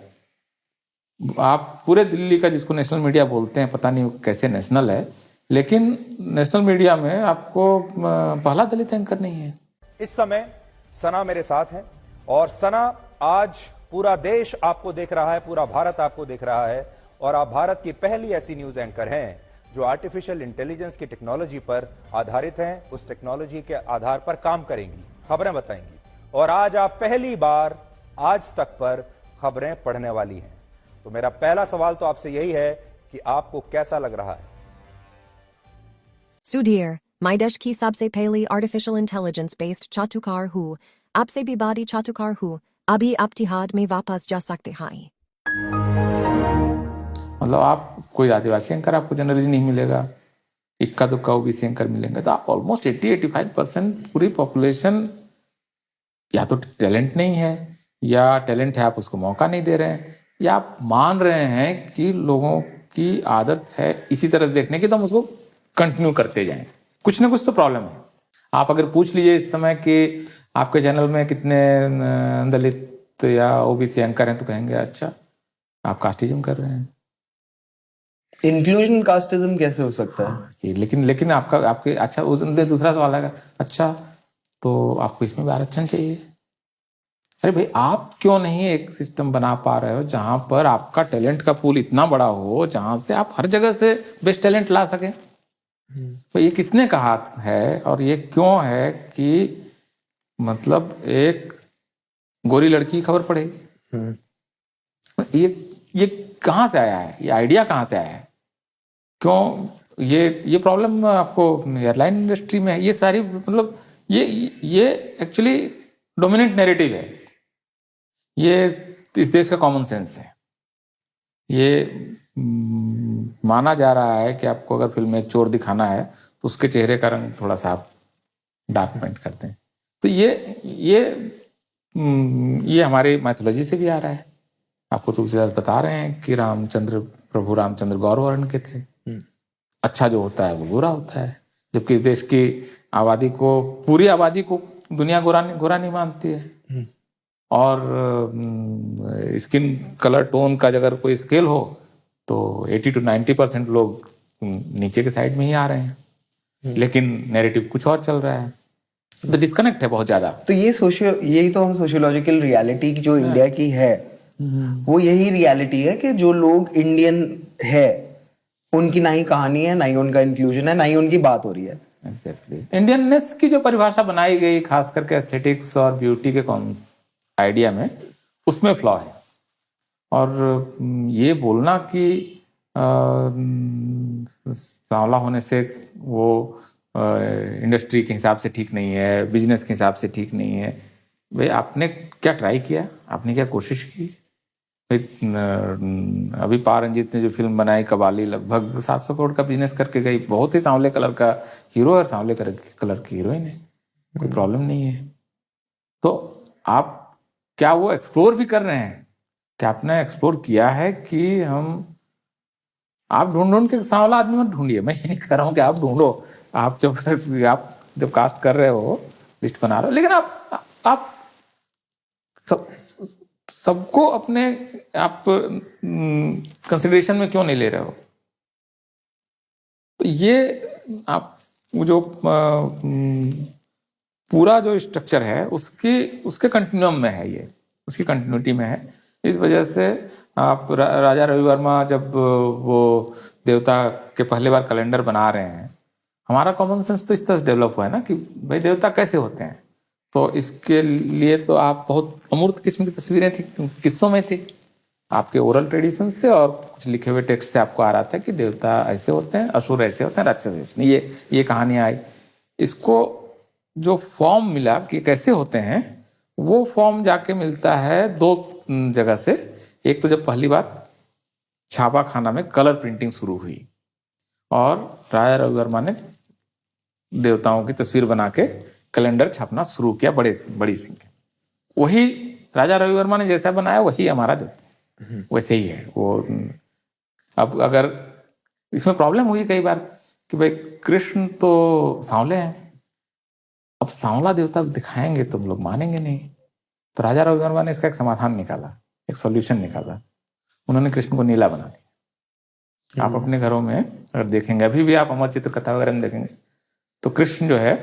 आप पूरे दिल्ली का जिसको नेशनल मीडिया बोलते हैं, पता नहीं कैसे नेशनल है, लेकिन नेशनल मीडिया में आपको पहला दलित एंकर नहीं है।
इस समय सना मेरे साथ है और सना आज पूरा देश आपको देख रहा है, पूरा भारत आपको देख रहा है और आप भारत की पहली ऐसी न्यूज एंकर हैं जो आर्टिफिशियल इंटेलिजेंस की टेक्नोलॉजी पर आधारित हैं, उस टेक्नोलॉजी के आधार पर काम करेंगी, खबरें बताएंगी और आज आप पहली बार आज तक पर खबरें पढ़ने वाली हैं। तो मेरा पहला सवाल तो आपसे यही है कि आपको कैसा लग रहा है?
सुधीर, मैं देश की सबसे पहली आर्टिफिशियल इंटेलिजेंस बेस्ड चाटुकार हूँ। आपसे भी बड़ी चाटुकार हूँ। अभी आप तिहाड़ में वापस जा सकते हैं।
मतलब आप कोई आदिवासी एंकर आपको जनरली नहीं मिलेगा, इक्का दुक्का ओबीसी एंकर मिलेंगे। तो आप ऑलमोस्ट 80-85% पूरी पॉपुलेशन या तो टैलेंट नहीं है या टैलेंट है आप उसको मौका नहीं दे रहे हैं, या आप मान रहे हैं कि लोगों की आदत है इसी तरह से देखने की तो हम उसको कंटिन्यू करते जाएं। कुछ ना कुछ तो प्रॉब्लम है। आप अगर पूछ लीजिए इस समय कि आपके चैनल में कितने दलित या ओबीसी एंकर हैं तो कहेंगे अच्छा आप कास्टिज्म कर रहे हैं।
इंक्लूजन कास्टिज्म कैसे हो सकता है?
लेकिन आपके अच्छा दूसरा सवाल आएगा, अच्छा तो आपको इसमें भी आरक्षण चाहिए। अरे भाई आप क्यों नहीं एक सिस्टम बना पा रहे हो जहां पर आपका टैलेंट का पूल इतना बड़ा हो जहां से आप हर जगह से बेस्ट टैलेंट ला सकें? तो ये किसने कहा है और ये क्यों है कि मतलब एक गोरी लड़की खबर पड़ेगी? ये कहाँ से आया है? ये आइडिया कहाँ से आया है? क्यों ये प्रॉब्लम आपको एयरलाइन इंडस्ट्री में है? ये सारी मतलब ये एक्चुअली डोमिनेंट नैरेटिव है। ये इस देश का कॉमन सेंस है। ये माना जा रहा है कि आपको अगर फिल्म में एक चोर दिखाना है तो उसके चेहरे का रंग थोड़ा सा आप डार्क पेंट करते हैं। तो ये हमारी मैथोलॉजी से भी आ रहा है। आपको तुलसीदास बता रहे हैं कि प्रभु रामचंद्र गौर वर्ण के थे। अच्छा जो होता है वो बुरा होता है, जबकि इस देश की आबादी को, पूरी आबादी को दुनिया गोरा नहीं मानती है। और स्किन कलर टोन का अगर कोई स्केल हो तो 80-90% लोग नीचे के साइड में ही आ रहे हैं, लेकिन नैरेटिव कुछ और चल रहा है। तो डिस्कनेक्ट है बहुत ज्यादा।
तो यही तो हम सोशियोलॉजिकल रियलिटी जो इंडिया की है वो यही रियलिटी है कि जो लोग इंडियन है उनकी ना ही कहानी है, ना ही उनका इंक्लूजन है, ना ही उनकी बात हो रही है।
एग्जैक्टली इंडियननेस की जो परिभाषा बनाई गई खास करके एस्थेटिक्स और ब्यूटी के आइडिया में, उसमें फ्लॉ है। और ये बोलना कि सांवला होने से वो इंडस्ट्री के हिसाब से ठीक नहीं है, बिजनेस के हिसाब से ठीक नहीं है, भाई आपने क्या ट्राई किया, आपने क्या कोशिश की? अभी पारंजीत ने जो फिल्म बनाई कबाली, लगभग 700 करोड़ का बिजनेस करके गई। बहुत ही सांवले कलर का हीरो और सांवले कलर की हीरोइन है, कोई प्रॉब्लम नहीं है। तो आप क्या वो एक्सप्लोर भी कर रहे हैं? क्या आपने एक्सप्लोर किया है कि आप ढूंढ के सांवला आदमी मत ढूंढिए, मैं ये नहीं कह रहा हूँ कि आप ढूंढो। आप जब कास्ट कर रहे हो, लिस्ट बना रहे हो, लेकिन आप सबको अपने आप कंसिडरेशन में क्यों नहीं ले रहे हो? तो ये आप जो पूरा जो स्ट्रक्चर है उसके कंटिन्यूम में है, ये उसकी कंटिन्यूटी में है। इस वजह से आप राजा रवि वर्मा जब वो देवता के पहले बार कैलेंडर बना रहे हैं, हमारा कॉमन सेंस तो इस तरह से डेवलप हुआ है ना कि भाई देवता कैसे होते हैं। तो इसके लिए तो आप बहुत अमूर्त किस्म की तस्वीरें थी, किस्सों में थी, आपके ओरल ट्रेडिशन से और कुछ लिखे हुए टेक्स्ट से आपको आ रहा था कि देवता ऐसे होते हैं, असुर ऐसे होते हैं, राक्षस ऐसे। ये कहानियां आई। इसको जो फॉर्म मिला कि कैसे होते हैं, वो फॉर्म जाके मिलता है दो जगह से। एक तो जब पहली बार छापा खाना में कलर प्रिंटिंग शुरू हुई और राजा रवि वर्मा ने देवताओं की तस्वीर बना के कैलेंडर छापना शुरू किया बड़ी संख्या। वही राजा रवि वर्मा ने जैसा बनाया वही हमारा देवता वैसे ही है वो। अब अगर इसमें प्रॉब्लम हुई कई बार कि भाई कृष्ण तो सांवले हैं, अब सांवला देवता दिखाएंगे तो हम लोग मानेंगे नहीं। तो राजा रवि वर्मा ने इसका एक समाधान निकाला, एक सॉल्यूशन निकाला। उन्होंने कृष्ण को नीला बना दिया। आप अपने घरों में अगर देखेंगे, अभी भी आप अमर चित्र कथा वगैरह में देखेंगे, तो कृष्ण जो है,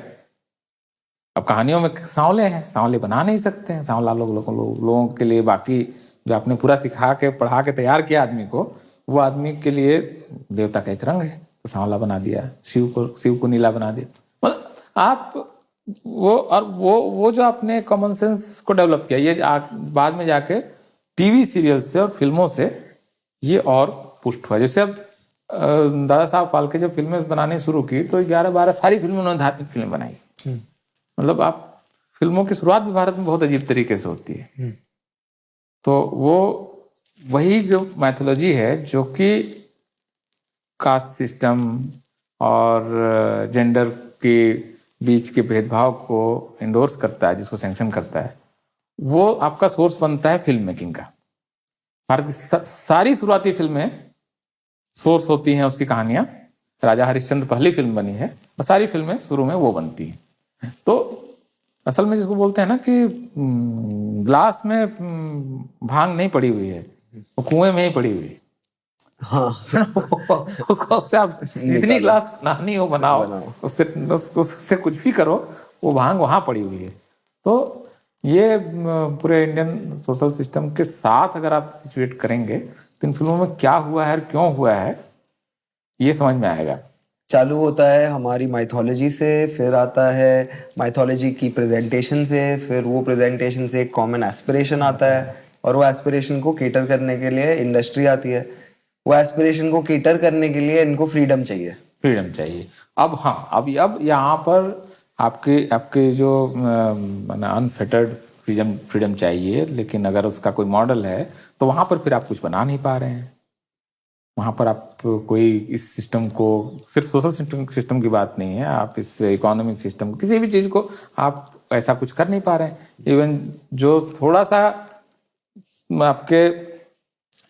अब कहानियों में सांवले हैं, सांवले बना नहीं सकते हैं। सांवला लोगों के लिए, बाकी जो आपने पूरा सिखा के पढ़ा के तैयार किया आदमी को, वो आदमी के लिए देवता का एक रंग है, तो सांवला बना दिया। शिव को नीला बना दिया। मतलब आप वो जो आपने कॉमन सेंस को डेवलप किया, ये बाद में जाके टीवी सीरियल से और फिल्मों से ये और पुष्ट हुआ। जैसे अब दादा साहब फाल्के जब फिल्में बनाने शुरू की तो 11-12 सारी फिल्में उन्होंने धार्मिक फिल्में बनाई। मतलब आप फिल्मों की शुरुआत भी भारत में बहुत अजीब तरीके से होती है। तो वो वही जो मैथोलॉजी है जो कि कास्ट सिस्टम और जेंडर के बीच के भेदभाव को इंडोर्स करता है, जिसको सैंक्शन करता है, वो आपका सोर्स बनता है फिल्म मेकिंग का। भारत की सारी शुरुआती फिल्में सोर्स होती हैं उसकी कहानियां। राजा हरिश्चंद्र पहली फिल्म बनी है और सारी फिल्में शुरू में वो बनती हैं। तो असल में जिसको बोलते हैं ना कि ग्लास में भांग नहीं पड़ी हुई है, वो कुएं में ही पड़ी हुई है। हाँ। उससे आप जितनी ग्लास बनानी हो बनाओ, उससे कुछ भी करो, वो भांग वहां पड़ी हुई है। तो ये पूरे इंडियन सोशल सिस्टम के साथ अगर आप सिचुएट करेंगे तो इन फिल्मों में क्या हुआ है और क्यों हुआ है ये समझ में आएगा।
चालू होता है हमारी माइथोलॉजी से, फिर आता है माइथोलॉजी की प्रेजेंटेशन से, फिर वो प्रेजेंटेशन से एक कॉमन एस्पिरेशन आता है और वो एस्पिरेशन को केटर करने के लिए इंडस्ट्री आती है। वो एस्पिरेशन को केटर करने के लिए इनको फ्रीडम चाहिए।
अब हाँ, अब यहाँ पर आपके जो अनफिटर्ड फ्रीडम चाहिए, लेकिन अगर उसका कोई मॉडल है तो वहां पर फिर आप कुछ बना नहीं पा रहे हैं। वहां पर आप कोई इस सिस्टम को, सिर्फ सोशल सिस्टम की बात नहीं है, आप इस इकोनॉमिक सिस्टम, किसी भी चीज को आप ऐसा कुछ कर नहीं पा रहे हैं। इवन जो थोड़ा सा आपके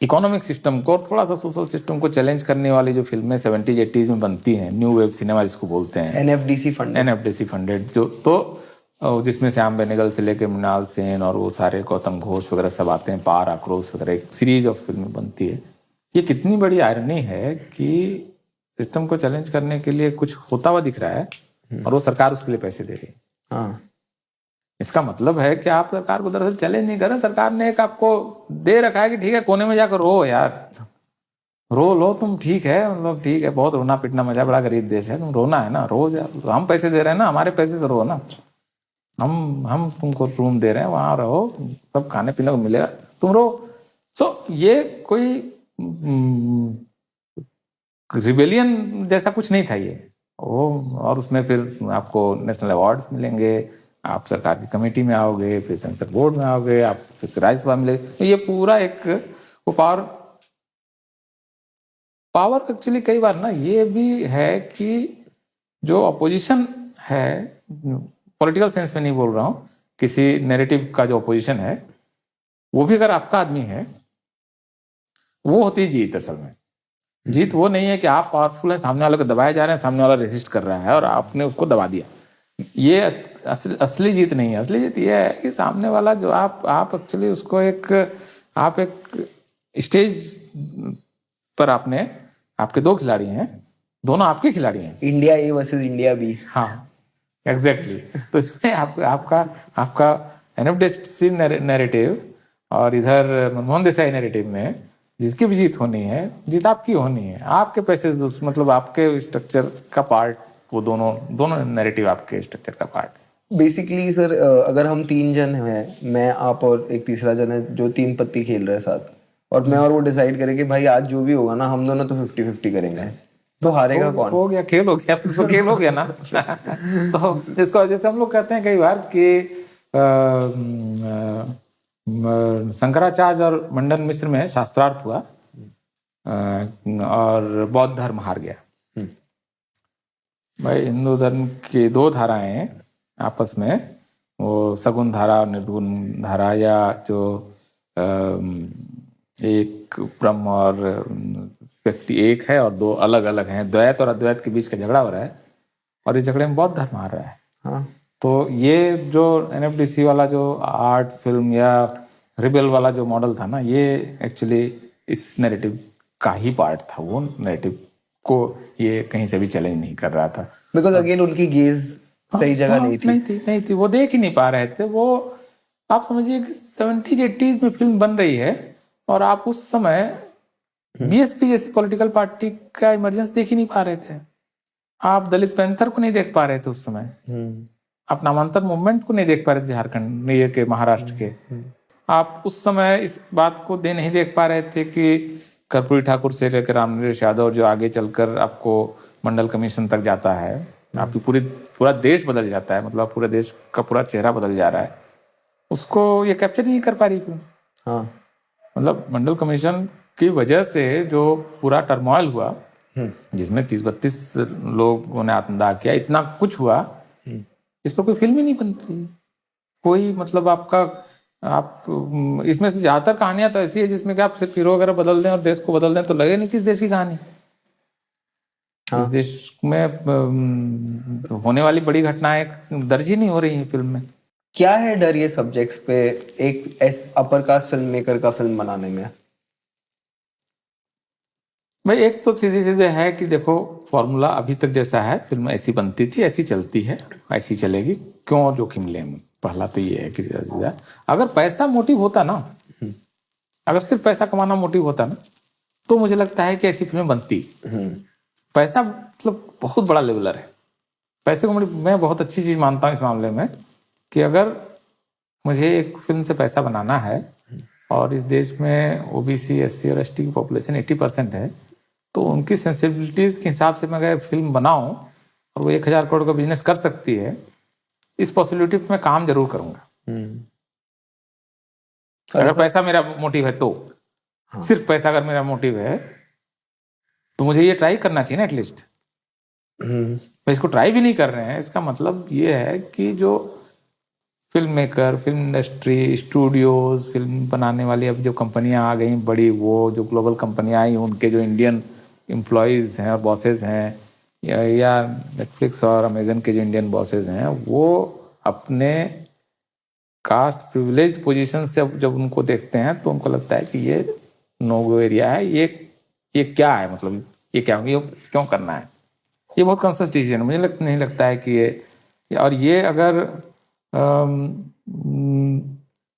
इकोनॉमिक सिस्टम को और थोड़ा सा सोशल सिस्टम को चैलेंज करने वाली जो फिल्में 70s 80s में बनती हैं, न्यू वेव सिनेमा जिसको बोलते हैं, NFDC फंडेड, जो तो जिसमें श्याम बेनेगल से लेके मृणाल सेन और वो सारे गौतम घोष वगैरह सब आते हैं, पार आक्रोश वगैरह, एक सीरीज ऑफ फिल्में बनती है। ये कितनी बड़ी आयरनी है कि सिस्टम को चैलेंज करने के लिए कुछ होता हुआ दिख रहा है और वो सरकार उसके लिए पैसे दे रही है। इसका मतलब है कि आप सरकार को दरअसल चैलेंज नहीं कर रहे। सरकार ने एक आपको दे रखा है कि ठीक है कोने में जाकर रो यार, रो लो तुम, ठीक है, मतलब ठीक है, बहुत रोना पीटना मजा, बड़ा गरीब देश है, तुम रोना है ना, रो यार, हम पैसे दे रहे हैं ना, हमारे पैसे से रो ना, हम तुमको रूम दे रहे हैं, वहां रहो, सब खाने पीने को मिलेगा, तुम रो। सो ये कोई रिबेलियन जैसा कुछ नहीं था ये वो। और उसमें फिर आपको नेशनल अवार्ड्स मिलेंगे, आप सरकार की कमेटी में आओगे, फिर सेंसर बोर्ड में आओगे, आप फिर राज्यसभा मिलेगी। तो ये पूरा एक वो पावर एक्चुअली कई बार ना ये भी है कि जो अपोजिशन है, पॉलिटिकल सेंस में नहीं बोल रहा हूँ, किसी नैरेटिव का जो अपोजिशन है वो भी अगर आपका आदमी है, वो होती है जीत। असल में जीत वो नहीं है कि आप पावरफुल है, सामने वाले को दबाए जा रहे हैं, सामने वाला रेसिस्ट कर रहा है और आपने उसको दबा दिया, ये असली जीत नहीं है। असली जीत ये है कि सामने वाला जो आप एक्चुअली उसको आप एक स्टेज पर आपके दो खिलाड़ी हैं, दोनों आपके खिलाड़ी हैं,
India A versus India B.
हाँ एग्जैक्टली। तो इसमें आपका एनएफडीसी नैरेटिव और इधर मनमोहन देसाई नैरेटिव में जिसकी भी जीत होनी है, जीत आपकी होनी है, आपके पैसे, मतलब आपके स्ट्रक्चर का पार्ट, वो दोनों नैरेटिव आपके स्ट्रक्चर का पार्ट है।
बेसिकली सर, अगर हम 3 जन हैं, मैं, आप और एक तीसरा जन है जो 3 पत्ती खेल रहे हैं साथ, और मैं और वो डिसाइड करें कि भाई आज जो भी होगा ना, हम दोनों तो 50-50 करेंगे, तो हारेगा कौन?
हो गया, खेल हो गया, फिर तो खेल हो गया ना। तो जिसको जैसे हम लोग कहते हैं कई बार कि शंकराचार्य और मंडन मिश्र में शास्त्रार्थ हुआ और बौद्ध धर्म हार गया। भाई हिंदू धर्म की 2 धाराएं हैं आपस में, वो सगुण धारा और निर्गुण धारा, या जो एक ब्रह्म और व्यक्ति एक है और 2 अलग अलग हैं, द्वैत और अद्वैत के बीच का झगड़ा हो रहा है, और इस झगड़े में बौद्ध धर्म हार रहा है।
हाँ।
तो ये जो एनएफडीसी वाला जो आर्ट फिल्म या रिबेल वाला जो मॉडल था ना, ये एक्चुअली इस नैरेटिव का ही पार्ट था। वो नैरेटिव को ये कहीं से भी चैलेंज नहीं कर रहा था,
बिकॉज अगेन उनकी गेज सही जगह नहीं थी,
वो देख ही नहीं पा रहे थे। वो आप समझिए कि 70s 80s में फिल्म बन रही है और आप उस समय बीएसपी जैसी पॉलिटिकल पार्टी का इमरजेंस देख ही नहीं पा रहे थे। आप दलित पैंथर को नहीं देख पा रहे थे उस समय, आप नामांतर मूवमेंट को नहीं देख पा रहे थे झारखंड ये के महाराष्ट्र के। आप उस समय इस बात को नहीं देख पा रहे थे कि कर्पूरी ठाकुर से लेकर रामनरेश यादव जो आगे चलकर आपको मंडल कमीशन तक जाता है, आपकी पूरा देश बदल जाता है, मतलब पूरे देश का पूरा चेहरा बदल जा रहा है, उसको ये कैप्चर नहीं कर पा रही फिल्म।
हाँ।
मतलब मंडल कमीशन की वजह से जो पूरा टर्मोइल हुआ, जिसमें 30-32 लोगों ने आत्मदाह किया, इतना कुछ हुआ, इस पर कोई फिल्म ही नहीं बन रही। कोई मतलब आप इसमें से ज्यादातर कहानियां तो ऐसी है जिसमें कि आप सिर्फ हीरो वगैरह बदल दें और देश को बदल दें तो लगे नहीं किस देश की कहानी। हाँ। इस देश में होने वाली बड़ी घटनाएं दर्ज ही नहीं हो रही हैं फिल्म में।
क्या है डर ये सब्जेक्ट्स पे एक अपर कास्ट फिल्म मेकर का फिल्म बनाने में?
भाई एक तो सीधे सीधे है कि देखो फॉर्मूला अभी तक जैसा है, फिल्म ऐसी बनती थी, ऐसी चलती है, ऐसी चलेगी, क्यों जोखिम लें? पहला तो ये है कि अगर पैसा मोटिव होता ना, अगर सिर्फ पैसा कमाना मोटिव होता ना, तो मुझे लगता है कि ऐसी फिल्में बनती। पैसा मतलब बहुत बड़ा लेवलर है। पैसे को मैं बहुत अच्छी चीज मानता हूँ इस मामले में कि अगर मुझे एक फिल्म से पैसा बनाना है और इस देश में ओबीसी, एससी और एसटी की पॉपुलेशन 80% है, तो उनकी सेंसिबिलिटीज के हिसाब से मैं अगर फिल्म बनाऊं और वो 1000 करोड़ का बिजनेस कर सकती है, इस पॉसिबिलिटी पे मैं काम जरूर करूंगा। अगर पैसा मेरा मोटिव है तो, हाँ। सिर्फ पैसा अगर मेरा मोटिव है तो मुझे ये ट्राई करना चाहिए ना एटलीस्ट। तो इसको ट्राई भी नहीं कर रहे हैं, इसका मतलब ये है कि जो film maker, film industry, studios, film बनाने वाली अब जो कंपनियां आ गई बड़ी, वो जो ग्लोबल कंपनियां आई, उनके जो इंडियन एम्प्लॉयज हैं और बॉसेज हैं, या नेटफ्लिक्स और अमेजन के जो इंडियन बॉसेज हैं, वो अपने कास्ट प्रिविलेज्ड पोजीशन से जब उनको देखते हैं तो उनको लगता है कि ये नो गो एरिया है, ये क्या है, मतलब ये क्या, ये क्यों करना है। ये बहुत कॉन्शियस डिसीजन है। मुझे नहीं लगता है कि ये, और ये अगर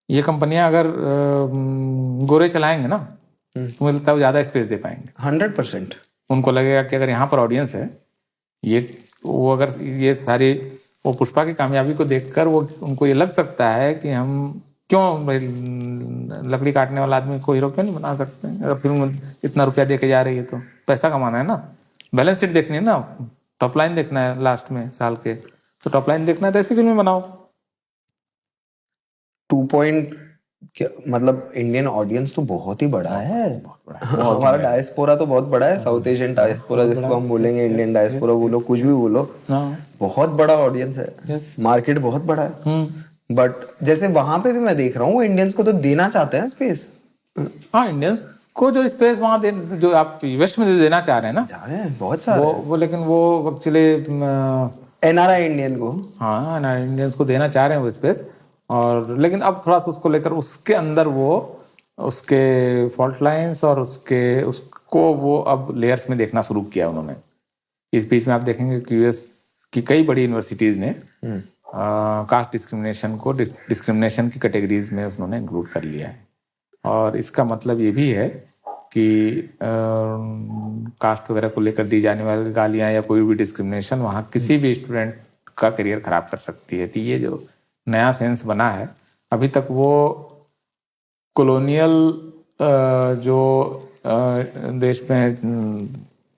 ये कंपनियां अगर गोरे चलाएंगे ना तो मुझे लगता है वो ज्यादा स्पेस दे पाएंगे।
100%।
उनको लगेगा कि अगर यहाँ पर ऑडियंस है, ये वो अगर ये सारी वो पुष्पा की कामयाबी को देखकर वो उनको ये लग सकता है कि हम क्यों भाई लकड़ी काटने वाला आदमी को हीरो क्यों नहीं बना सकते। अगर फिल्म इतना रुपया दे के जा रही है तो पैसा कमाना है ना, बैलेंस शीट देखनी है ना, टॉप लाइन देखना है लास्ट में साल के, तो टॉप लाइन देखना है तो ऐसी फिल्में बनाओ।
2 पॉइंट मतलब इंडियन ऑडियंस तो बहुत ही बड़ा है। हमारा डायस्पोरा तो बहुत बड़ा है, साउथ एशियन डायस्पोरा जिसको हम बोलेंगे, इंडियन डायस्पोरा बोलो, कुछ भी बोलो, बहुत बड़ा ऑडियंस है, मार्केट बहुत बड़ा है। बट जैसे वहां पे भी मैं देख रहा हूँ इंडियंस को तो देना चाहते हैं स्पेस।
हाँ, इंडियंस को जो स्पेस वहां दे, जो आप वेस्ट में देना चाह रहे हैं ना,
चाह रहे हैं बहुत सारे
वो लेकिन वो एक्चुअली
एनआरआई इंडियन को,
हाँ एनआरआई इंडियंस को देना चाह रहे हैं वो स्पेस। और लेकिन अब थोड़ा सा उसको लेकर उसके अंदर वो उसके फॉल्ट लाइंस और उसको वो अब लेयर्स में देखना शुरू किया उन्होंने। इस बीच में आप देखेंगे कि यूएस की कई बड़ी यूनिवर्सिटीज ने कास्ट डिस्क्रिमिनेशन को डिस्क्रिमिनेशन की कैटेगरीज में उन्होंने इंक्लूड कर लिया है। और इसका मतलब ये भी है कि कास्ट वगैरह को लेकर दी जाने वाली गालियां या कोई भी डिस्क्रिमिनेशन वहाँ किसी भी स्टूडेंट का करियर खराब कर सकती है। तो ये जो नया सेंस बना है, अभी तक वो कॉलोनियल जो देश में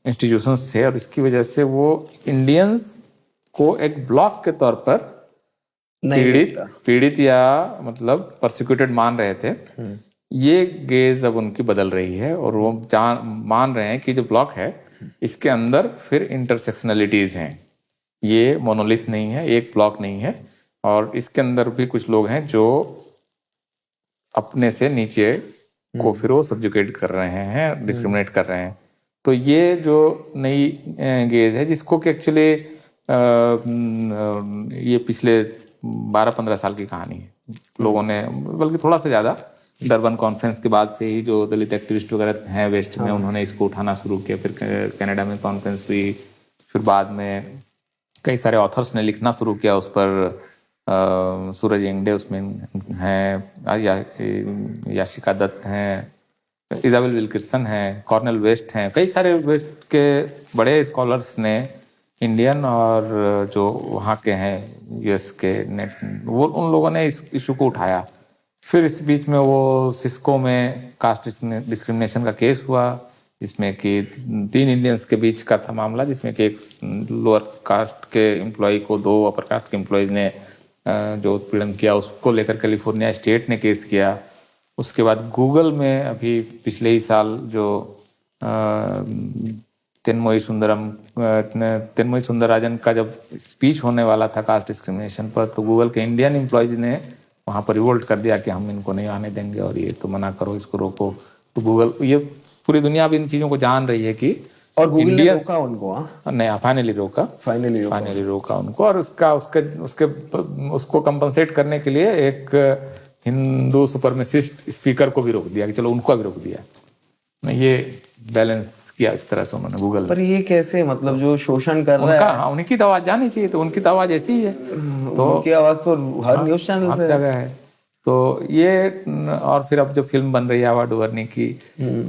इंस्टीट्यूशंस थे और इसकी वजह से वो इंडियंस को एक ब्लॉक के तौर पर पीड़ित या मतलब प्रोसिक्यूटेड मान रहे थे। ये गेज अब उनकी बदल रही है और वो मान रहे हैं कि जो ब्लॉक है इसके अंदर फिर इंटरसेक्शनलिटीज हैं, ये मोनोलिथ नहीं है, एक ब्लॉक नहीं है, और इसके अंदर भी कुछ लोग हैं जो अपने से नीचे को फिर वो सब्जुकेट कर रहे हैं, डिस्क्रिमिनेट कर रहे हैं। तो ये जो नई गेज है जिसको कि एक्चुअली ये पिछले 12-15 साल की कहानी है, लोगों ने बल्कि थोड़ा सा ज़्यादा डरबन कॉन्फ्रेंस के बाद से ही जो दलित एक्टिविस्ट वगैरह हैं वेस्ट में, उन्होंने इसको उठाना शुरू किया। फिर कनाडा में कॉन्फ्रेंस हुई, फिर बाद में कई सारे ऑथर्स ने लिखना शुरू किया उस पर। सूरज इंगडे उसमें हैं, याशिका दत्त हैं, इजाबेल विल्किंसन हैं, कॉर्नेल वेस्ट हैं, कई सारे वेस्ट के बड़े स्कॉलर्स ने इंडियन और जो वहाँ के हैं यूएस के वो उन लोगों ने इस इशू को उठाया। फिर इस बीच में वो सिस्को में कास्ट डिस्क्रिमिनेशन का केस हुआ जिसमें कि 3 इंडियंस के बीच का था मामला, जिसमें कि एक लोअर कास्ट के एम्प्लॉय को 2 अपर कास्ट के एम्प्लॉयज ने जो उत्पीड़न किया, उसको लेकर कैलिफोर्निया स्टेट ने केस किया। उसके बाद गूगल में अभी पिछले ही साल जो तेनमोई सुंदरराजन का जब स्पीच होने वाला था कास्ट डिस्क्रिमिनेशन पर, तो गूगल के इंडियन एम्प्लॉयज ने वहाँ पर रिवोल्ट कर दिया कि हम इनको नहीं आने देंगे और ये तो मना करो, इसको रोको। तो गूगल, ये पूरी दुनिया अब इन चीज़ों को जान रही है कि
और गूगल ने रोका उनको,
नहीं फाइनली रोका उनको, और उसको कंपनसेट करने के लिए एक हिंदू सुपरमेसिस्ट स्पीकर को भी रोक दिया कि चलो उनको भी रोक दिया। ये बैलेंस किया इस तरह से उन्होंने गूगल।
पर ये कैसे, मतलब जो शोषण कर रहा है,
हाँ, उनकी तो आवाज जानी चाहिए, तो उनकी तो आवाज ऐसी ही है, तो
उनकी आवाज तो हर न्यूज चैनल पे
जगह है। तो ये, और फिर अब जो फिल्म बन रही है आवा डुवर्नी की,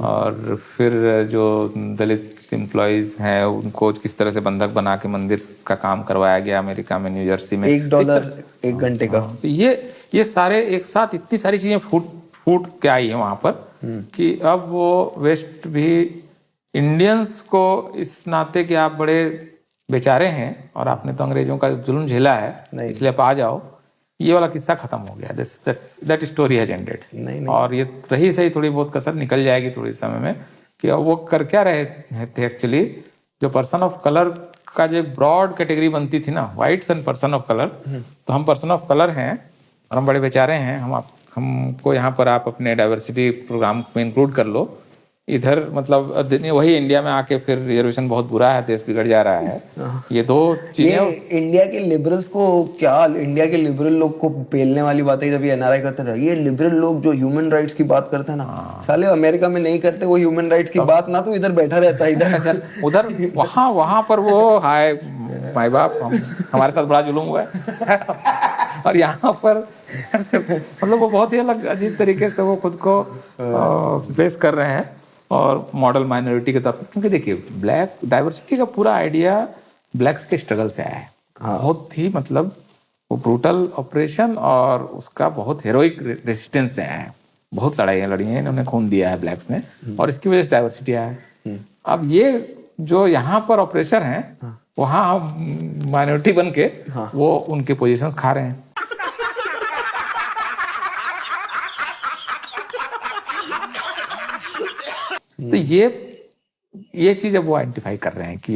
और फिर जो दलित एम्प्लॉयज हैं उनको किस तरह से बंधक बना के मंदिर का काम करवाया गया अमेरिका में, न्यू जर्सी में,
$1 1 घंटे का।
ये सारे एक साथ इतनी सारी चीजें फूट के आई है वहां पर कि अब वो वेस्ट भी इंडियंस को इस नाते कि आप बड़े बेचारे हैं और आपने तो अंग्रेजों का जुल्म झेला है इसलिए आप आ जाओ, ये वाला किस्सा खत्म हो गया। That story has ended. और ये रही सही थोड़ी बहुत कसर निकल जाएगी थोड़ी समय में कि वो कर क्या रहे थे एक्चुअली। जो पर्सन ऑफ कलर का जो एक ब्रॉड कैटेगरी बनती थी ना, whites and person of colour, तो हम पर्सन ऑफ कलर हैं और हम बड़े बेचारे हैं, हमको यहाँ पर आप अपने डाइवर्सिटी प्रोग्राम में इंक्लूड कर लो। इधर मतलब वही इंडिया में आके फिर रिजर्वेशन बहुत बुरा है, देश बिगड़ जा रहा है। ये दो चीजें
इंडिया के लिबरल्स को, क्या इंडिया के लिबरल लोग को पेलने वाली बात है जब ये एनआरआई करते रहे। ये लिबरल लोग जो ह्यूमन राइट्स की बात करते हैं ना, साले अमेरिका में नहीं करते वो ह्यूमन राइट्स की बात ना, तो इधर बैठा रहता है इधर
उधर वहां पर वो हाय माई बाप हमारे साथ बड़ा जुलूम हुआ है और यहाँ पर मतलब वो बहुत ही अलग अजीब तरीके से वो खुद को प्लेस कर रहे हैं और मॉडल माइनॉरिटी के तौर पर। क्योंकि देखिए ब्लैक डाइवर्सिटी का पूरा आइडिया ब्लैक्स के स्ट्रगल से आया है। बहुत ही मतलब वो ब्रूटल ऑपरेशन और उसका बहुत हेरोइक रेजिस्टेंस से आया है। बहुत लड़ाइयाँ लड़ी हैं, इन्होंने खून दिया है ब्लैक्स ने, और इसकी वजह से डाइवर्सिटी आया है। अब ये जो यहाँ पर ऑपरेशन है, वहाँ हम माइनॉरिटी बन के वो उनके पोजीशंस खा रहे हैं। तो ये चीज अब वो आइडेंटिफाई कर रहे हैं कि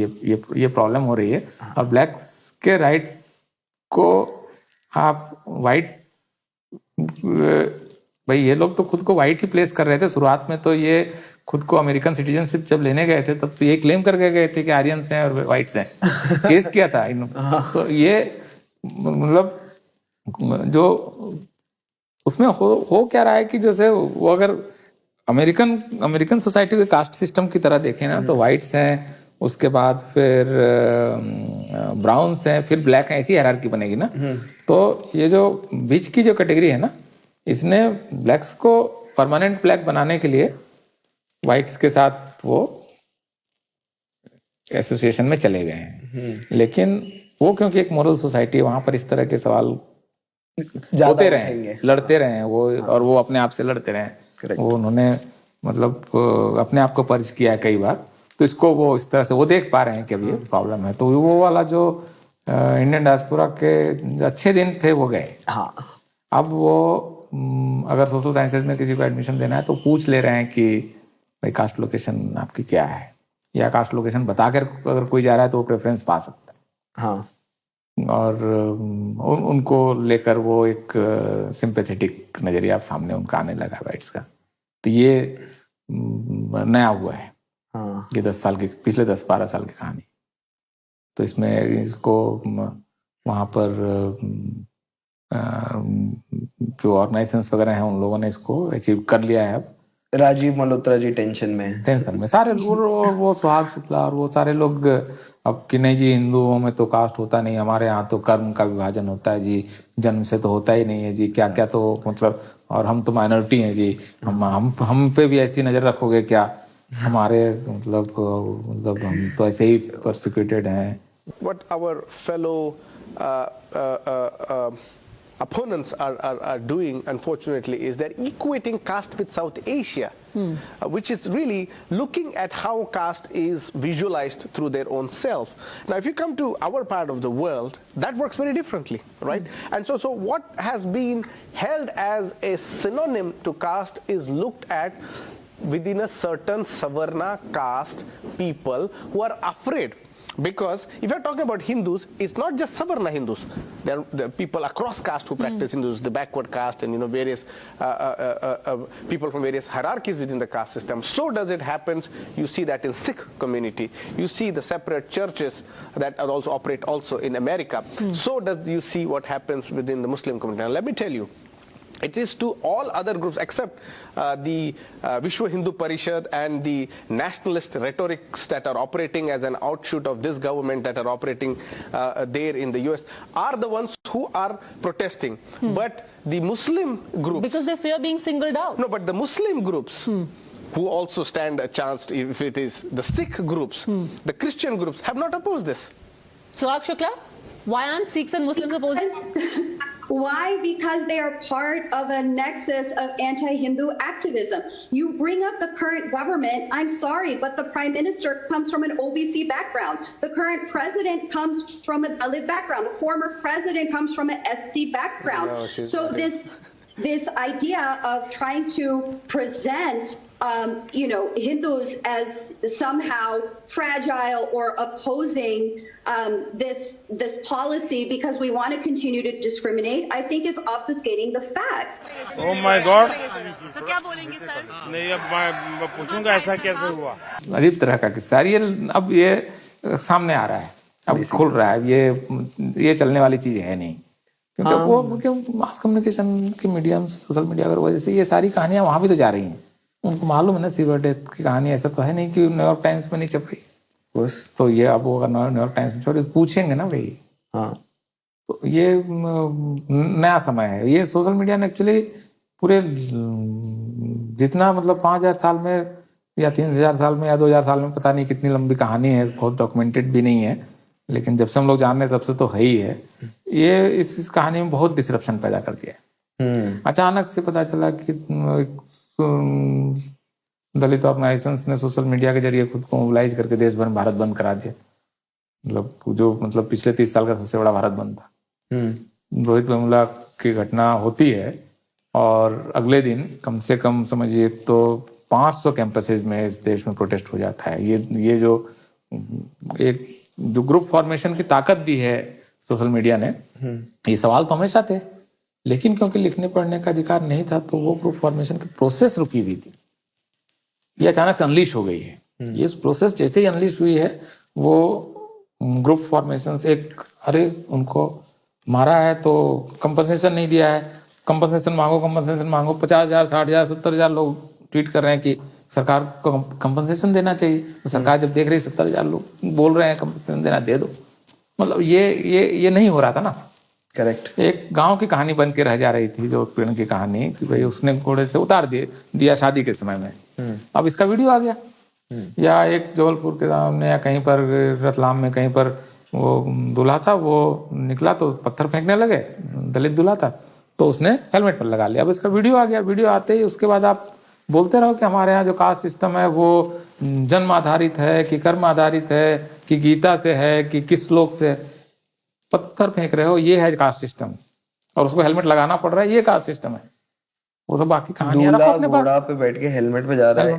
ये प्रॉब्लम हो रही है। और ब्लैक्स के राइट को आप वाइट, भाई ये लोग तो खुद को वाइट ही प्लेस कर रहे थे शुरुआत में। तो ये खुद को अमेरिकन सिटीजनशिप जब लेने गए थे तब तो ये क्लेम करके गए थे कि आर्यंस हैं और वाइट्स हैं, केस किया था तो ये मतलब जो उसमें हो क्या रहा है कि जैसे वो अगर अमेरिकन सोसाइटी के कास्ट सिस्टम की तरह देखें ना, तो वाइट्स हैं, उसके बाद फिर ब्राउन्स हैं, फिर ब्लैक हैं, ऐसी हायरार्की बनेगी ना। तो ये जो बीच की जो कैटेगरी है ना, इसने ब्लैक्स को परमानेंट ब्लैक बनाने के लिए वाइट्स के साथ वो एसोसिएशन में चले गए हैं। लेकिन वो क्योंकि एक मॉरल सोसाइटी है, वहां पर इस तरह के सवाल होते रहे, लड़ते रहे वो, और वो अपने आप से लड़ते रहे। वो उन्होंने मतलब अपने आप को पर्ज किया है कई बार, तो इसको वो इस तरह से वो देख पा रहे हैं कि अब ये प्रॉब्लम है। तो वो वाला जो इंडियन डायस्पोरा के अच्छे दिन थे वो गए। अब वो अगर सोशल साइंसेज में किसी को एडमिशन देना है तो पूछ ले रहे हैं कि भाई कास्ट लोकेशन आपकी क्या है, या कास्ट लोकेशन बताकर अगर कोई जा रहा है तो वो प्रेफरेंस पा सकता है। और उनको लेकर वो एक सिंपैथेटिक नजरिया आप सामने उनका आने लगा वाइट्स का। तो ये नया हुआ है, ये 10 साल की, पिछले 10-12 साल की कहानी। तो इसमें इसको वहाँ पर जो ऑर्गेनाइजेशंस वगैरह हैं उन लोगों ने इसको अचीव कर लिया है। अब
राजीव मल्होत्रा जी टेंशन में
सारे वो सुहाग शुक्ला और वो सारे लोग अब कि नहीं जी हिंदुओं में तो कास्ट होता नहीं, हमारे यहाँ तो कर्म का विभाजन होता है जी, जन्म से तो होता ही नहीं है जी, क्या क्या तो मतलब, और हम तो माइनॉरिटी हैं जी, हम पे भी ऐसी नजर रखोगे क्या, हमारे मतलब हम तो ऐसे ही परसिक्यूटेड हैं।
What our fellow opponents are doing, unfortunately, is they're equating caste with South Asia, which is really looking at how caste is visualized through their own self. Now, if you come to our part of the world, that works very differently, right? And so what has been held as a synonym to caste is looked at within a certain Savarna caste people who are afraid. Because if you're talking about Hindus, it's not just Savarna Hindus. There are people across caste who practice Hindus, the backward caste, and various people from various hierarchies within the caste system. So does it happens. You see that in Sikh community. You see the separate churches that are also operate also in America. So does you see what happens within the Muslim community. Now let me tell you, it is to all other groups except the Vishwa Hindu Parishad and the nationalist rhetorics that are operating as an outshoot of this government, that are operating there in the US, are the ones who are protesting. But the Muslim groups,
because they fear being singled out.
No, but the Muslim groups who also stand a chance if it is the Sikh groups, the Christian groups have not opposed this.
Suhag Shukla, why aren't Sikhs and Muslims opposing?
Why? Because they are part of a nexus of anti-Hindu activism. You bring up the current government, I'm sorry, but the Prime Minister comes from an OBC background. The current president comes from a Dalit background. The former president comes from an SD background.
No,
so this idea of trying to present Hindus as somehow fragile or opposing this policy because we want to continue to discriminate, I think is obfuscating the facts.
Oh my God!
तो क्या बोलेंगे sir?
नहीं, अब मैं पूछूंगा ऐसा कैसे हुआ?
अजीब तरह का किस्सा ये अब ये सामने आ रहा है, अब खुल रहा है। ये चलने वाली चीज है नहीं, क्योंकि मास कम्युनिकेशन के मीडियम, सोशल मीडिया की वजह से ये सारी कहानियां वहां भी तो जा रही हैं। उनको मालूम है ना सीवर डेथ की कहानी, ऐसा तो है नहीं कि न्यूयॉर्क टाइम्स में नहीं छप रही। तो ये अब वो अगर न्यूयॉर्क टाइम्स में छोड़ पूछेंगे ना भाई, तो ये नया समय है। ये सोशल मीडिया ने एक्चुअली पूरे जितना मतलब 5000 साल में या 3000 साल में या 2000 साल में, पता नहीं कितनी लंबी कहानी है, बहुत डॉक्यूमेंटेड भी नहीं है, लेकिन जब से हम लोग जान रहे हैं तब से तो है ही है। ये इस कहानी में बहुत डिसरप्शन पैदा कर दिया है। अचानक से पता चला कि दलित ऑर्गेनाइजेशंस ने सोशल मीडिया के जरिए खुद को मोबिलाइज करके देश भर में भारत बंद करा दिया। मतलब पिछले 30 साल का सबसे बड़ा भारत बंद था। रोहित वेमुला की घटना होती है और अगले दिन कम से कम समझिए तो 500 कैंपसेज में इस देश में प्रोटेस्ट हो जाता है। ये जो ग्रुप फॉर्मेशन की ताकत दी है सोशल मीडिया ने, ये सवाल तो हमेशा थे, लेकिन क्योंकि लिखने पढ़ने का अधिकार नहीं था तो वो ग्रुप फॉर्मेशन की प्रोसेस रुकी हुई थी। ये अचानक से अनलीश हो गई है। ये प्रोसेस जैसे ही अनलीश हुई है, वो ग्रुप फॉर्मेशन एक अरे उनको मारा है तो कंपनसेशन नहीं दिया है, कंपनसेशन मांगो 50,000 60,000 70,000 लोग ट्वीट कर रहे हैं कि सरकार को कंपनसेशन देना चाहिए। तो सरकार जब देख रही 70,000 लोग बोल रहे हैं कंपनसेशन देना, दे दो। मतलब ये नहीं हो रहा था ना।
करेक्ट।
एक गांव की कहानी बन के रह जा रही थी, जो उत्पीड़न की कहानी कि भाई उसने घोड़े से उतार दिया शादी के समय में। अब इसका वीडियो आ गया। या एक जबलपुर के सामने या कहीं पर रतलाम में कहीं पर वो दूल्हा था, वो निकला तो पत्थर फेंकने लगे, दलित दूल्हा था, तो उसने हेलमेट पर लगा लिया। अब इसका वीडियो आ गया। वीडियो आते ही उसके बाद आप बोलते रहो कि हमारे यहाँ जो कास्ट सिस्टम है वो जन्म आधारित है कि कर्म आधारित है कि गीता से है कि किस श्लोक से। पत्थर फेंक रहे हो, ये है कास्ट सिस्टम, और उसको हेलमेट लगाना पड़ रहा है, ये कास्ट सिस्टम है। वो सब बाकी कहानियां रखो अपने पास।
घोड़ा पे बैठ के हेलमेट पे जा रहा है,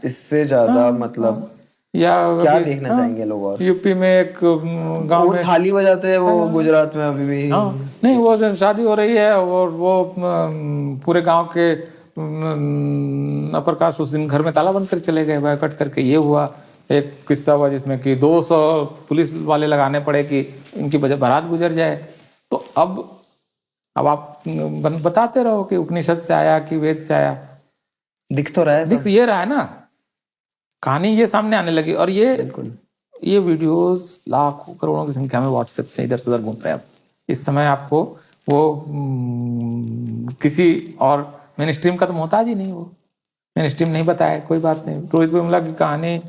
इससे ज्यादा मतलब
या
क्या देखना चाहेंगे लोग। और
यूपी में एक गांव में
थाली बजाते हैं वो, गुजरात में अभी भी
नहीं, वो शादी हो रही है और वो पूरे गांव के अपर कास्ट उस दिन घर में ताला बंद कर चले गए, बायकॉट करके। ये हुआ एक किस्सा हुआ जिसमें कि 200 पुलिस वाले लगाने पड़े कि इनकी बारात गुजर जाए। तो अब आप बताते रहो कि उपनिषद से आया कि वेद से आया।
दिख तो रहा है,
दिख ये रहा है ना, कहानी ये सामने आने लगी। और ये वीडियोस लाखों करोड़ों की संख्या में व्हाट्सएप से इधर उधर घूम रहे हैं। इस समय आपको वो किसी और मेन स्ट्रीम का तो मोहताज ही नहीं। वो मेन स्ट्रीम नहीं बताया, कोई बात नहीं। रोहित वेमुला की कहानी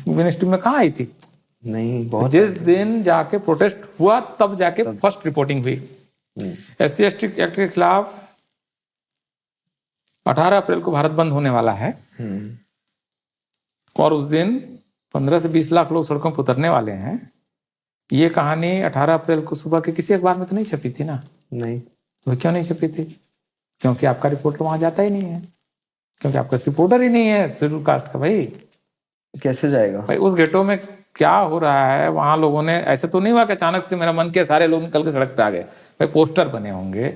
मेन स्ट्रीम में कहाँ आई थी?
नहीं, बहुत
जिस दिन जाके प्रोटेस्ट हुआ तब जाके फर्स्ट रिपोर्टिंग हुई। SC/ST एक्ट के खिलाफ 18 अप्रैल को भारत बंद होने वाला है और उस दिन 15 से 20 लाख लोग सड़कों पर उतरने वाले हैं। ये कहानी 18 अप्रैल को सुबह के किसी अखबार में तो नहीं छपी थी ना।
नहीं।
तो क्यों नहीं छपी थी? क्योंकि आपका रिपोर्टर वहां जाता ही नहीं है, क्योंकि आपका रिपोर्टर ही नहीं है शेड्यूल कास्ट का। भाई
कैसे जाएगा?
भाई उस गेटों में क्या हो रहा है वहां? लोगों ने ऐसे तो नहीं हुआ कि अचानक से मेरा मन किया सारे लोग निकल के सड़क पे आ गए। भाई पोस्टर बने होंगे,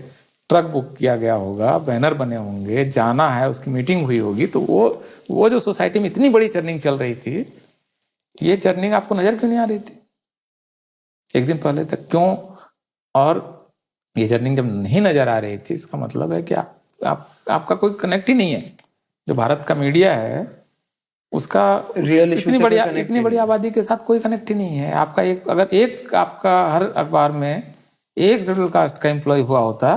ट्रक बुक किया गया होगा, बैनर बने होंगे, जाना है, उसकी मीटिंग हुई होगी। तो वो जो सोसाइटी में इतनी बड़ी चर्निंग चल रही थी, ये चर्निंग आपको नजर क्यों नहीं आ रही थी एक दिन पहले तक? क्यों? और ये चर्निंग जब नहीं नजर आ रही थी, इसका मतलब है कि आपका कोई कनेक्ट ही नहीं है। जो भारत का मीडिया है उसका
रियल
इतनी बड़ी आबादी के साथ कोई कनेक्ट ही नहीं है। आपका आपका हर अखबार में एक शेड्यूल कास्ट का एम्प्लॉय हुआ होता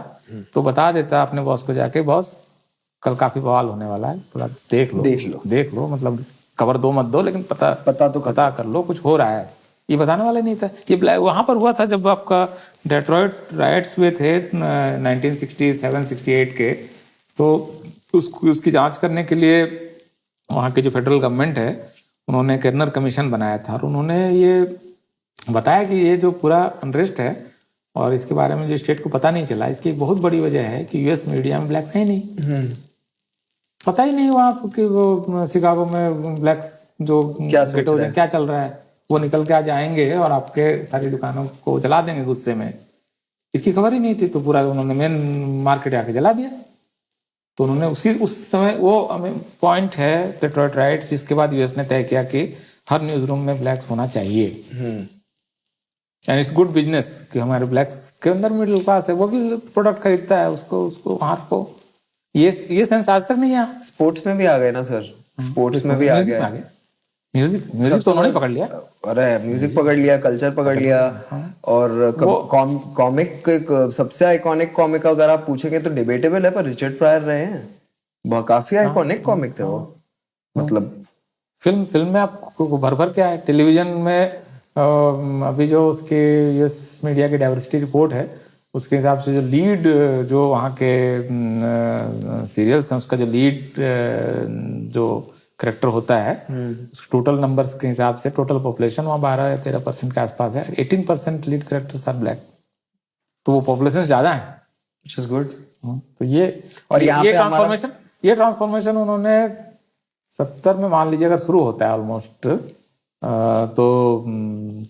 तो बता देता अपने बॉस को जाके, बॉस कल काफी बवाल होने वाला है, थोड़ा देख लो, मतलब खबर दो मत दो, लेकिन पता कर लो कुछ हो रहा है। ये बताने वाला नहीं था। ये वहां पर हुआ था जब आपका डेट्रॉइट राइट्स हुए थे 1967-68 के। तो उसकी जांच करने के लिए वहाँ के जो फेडरल गवर्नमेंट है उन्होंने केरनर कमीशन बनाया था और उन्होंने ये बताया कि ये जो पूरा अनरेस्ट है और इसके बारे में जो स्टेट को पता नहीं चला, इसकी एक बहुत बड़ी वजह है कि यूएस मीडिया में ब्लैक्स है नहीं। पता ही नहीं वहाँ कि वो शिकागो में ब्लैक्स जो क्या चल रहा है। वो निकल के आ जाएंगे और आपके सारी दुकानों को जला देंगे गुस्से में। इसकी खबर ही नहीं थी, तो पूरा उन्होंने मेन मार्केट आके जला दिया। तो उन्होंने उस समय वो पॉइंट है डेट्रॉइट राइट्स, जिसके बाद यूएस ने तय किया कि हर न्यूज रूम में ब्लैक्स होना चाहिए। एंड इट्स गुड बिजनेस कि हमारे ब्लैक्स के अंदर मिडिल क्लास है, वो भी प्रोडक्ट खरीदता है, उसको वहां को ये सेंस आज तक नहीं आया।
स्पोर्ट्स में भी आ गए ना सर, स्पोर्ट्स में भी आ गए।
म्यूजिक तो उन्होंने पकड़ लिया।
अरे म्यूजिक पकड़ लिया, कल्चर पकड़ लिया, और कॉमिक सबसे आइकॉनिक कॉमिक अगर आप पूछेंगे तो डिबेटेबल है, पर रिचर्ड प्रायर रहे हैं, काफी आइकॉनिक कॉमिक थे वो। मतलब
फिल्म में आपको भर भर के आए। टेलीविजन में अभी जो उसके यस मीडिया की डाइवर्सिटी रिपोर्ट है, उसके हिसाब से जो लीड जो वहाँ के सीरियल्स हैं, उसका जो लीड जो करेक्टर होता है, उसके टोटल नंबर्स के हिसाब से टोटल पॉपुलेशन वहाँ 12 या 13% के आसपास है। 18% लीड करेक्टर्स आर ब्लैक, तो वो पॉपुलेशन ज्यादा है,
व्हिच इज गुड।
तो ये
और यहाँ पे
ये ट्रांसफॉर्मेशन उन्होंने 70 में मान लीजिए अगर शुरू होता है ऑलमोस्ट, तो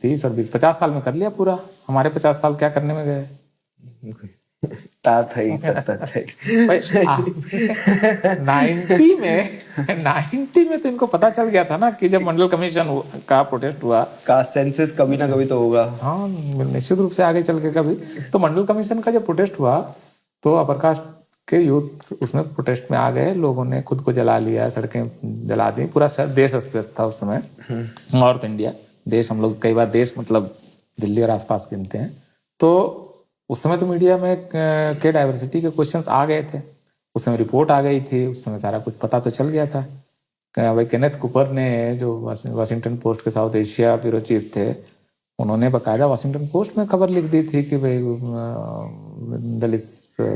30 और 20 50 साल में कर लिया पूरा। हमारे 50 साल क्या करने में गए? 90 में तो इनको पता चल गया था ना कि जब मंडल कमीशन का प्रोटेस्ट हुआ,
का सेंसस कभी ना कभी तो होगा।
हाँ, निश्चित रूप से आगे चल के कभी। तो मंडल कमीशन का जब प्रोटेस्ट हुआ तो अपर कास्ट के यूथ उसमें प्रोटेस्ट में आ गए, लोगों ने खुद को जला लिया, सड़कें जला दी, पूरा देश अस्त था उस समय। नॉर्थ इंडिया देश, हम लोग कई बार देश मतलब दिल्ली और आसपास गिनते हैं। तो उस समय तो मीडिया में के डाइवर्सिटी के क्वेश्चंस आ गए थे, उस समय रिपोर्ट आ गई थी, उस समय सारा कुछ पता तो चल गया था। भाई केनेथ कूपर ने, जो वाशिंगटन पोस्ट के साउथ एशिया ब्यूरो चीफ थे, उन्होंने बकायदा वाशिंगटन पोस्ट में खबर लिख दी थी कि भाई दलित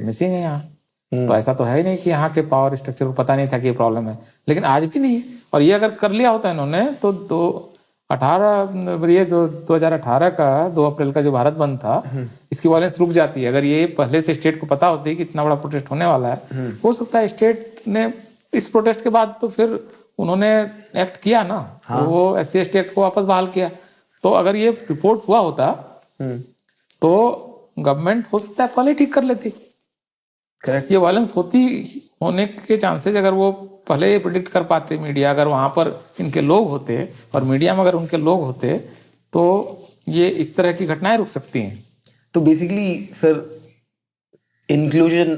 मिसिंग है यहाँ। तो ऐसा तो है ही नहीं कि यहाँ के पावर स्ट्रक्चर को पता नहीं था कि ये प्रॉब्लम है, लेकिन आज भी नहीं है। और ये अगर कर लिया होता इन्होंने तो 2018 का 2 अप्रैल का जो भारत बंद था, इसकी वायलेंस रुक जाती है। अगर ये पहले से स्टेट को पता होती कि इतना बड़ा प्रोटेस्ट होने वाला है, हो सकता है स्टेट ने इस प्रोटेस्ट के बाद तो फिर उन्होंने एक्ट किया ना। हाँ। तो वो SC एक्ट को वापस बहाल किया। तो अगर ये रिपोर्ट हुआ होता तो गवर्नमेंट हो सकता है पहले ठीक कर लेती। ये वायलेंस होने के चांसेस अगर वो पहले ये प्रेडिक्ट कर पाते मीडिया, अगर वहां पर इनके लोग होते और मीडिया में अगर उनके लोग होते, तो ये इस तरह की घटनाएं रुक सकती हैं।
तो बेसिकली सर, इंक्लूजन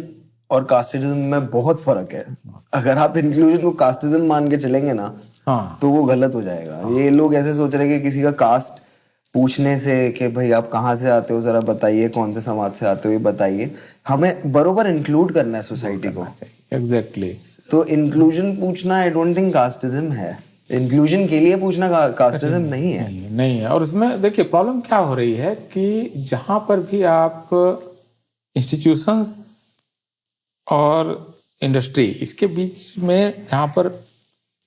और कास्टिज्म में बहुत फर्क है। अगर आप इंक्लूजन को कास्टिज्म मान के चलेंगे ना, हाँ, तो वो गलत हो जाएगा। हाँ। ये लोग ऐसे सोच रहे हैं कि किसी का कास्ट पूछने से कि भाई आप कहाँ से आते हो, जरा बताइए, कौन से समाज से आते हो, ये बताइए। हमें बरोबर इंक्लूड करना है सोसाइटी को।
एग्जैक्टली।
तो इंक्लूजन पूछना आई डोंट थिंक कास्टिज्म है। इंक्लूजन के लिए पूछना कास्टिज्म नहीं है।
नहीं है। और उसमें देखिए प्रॉब्लम क्या हो रही है कि जहां पर भी आप इंस्टीट्यूशंस और इंडस्ट्री, इसके बीच में जहां पर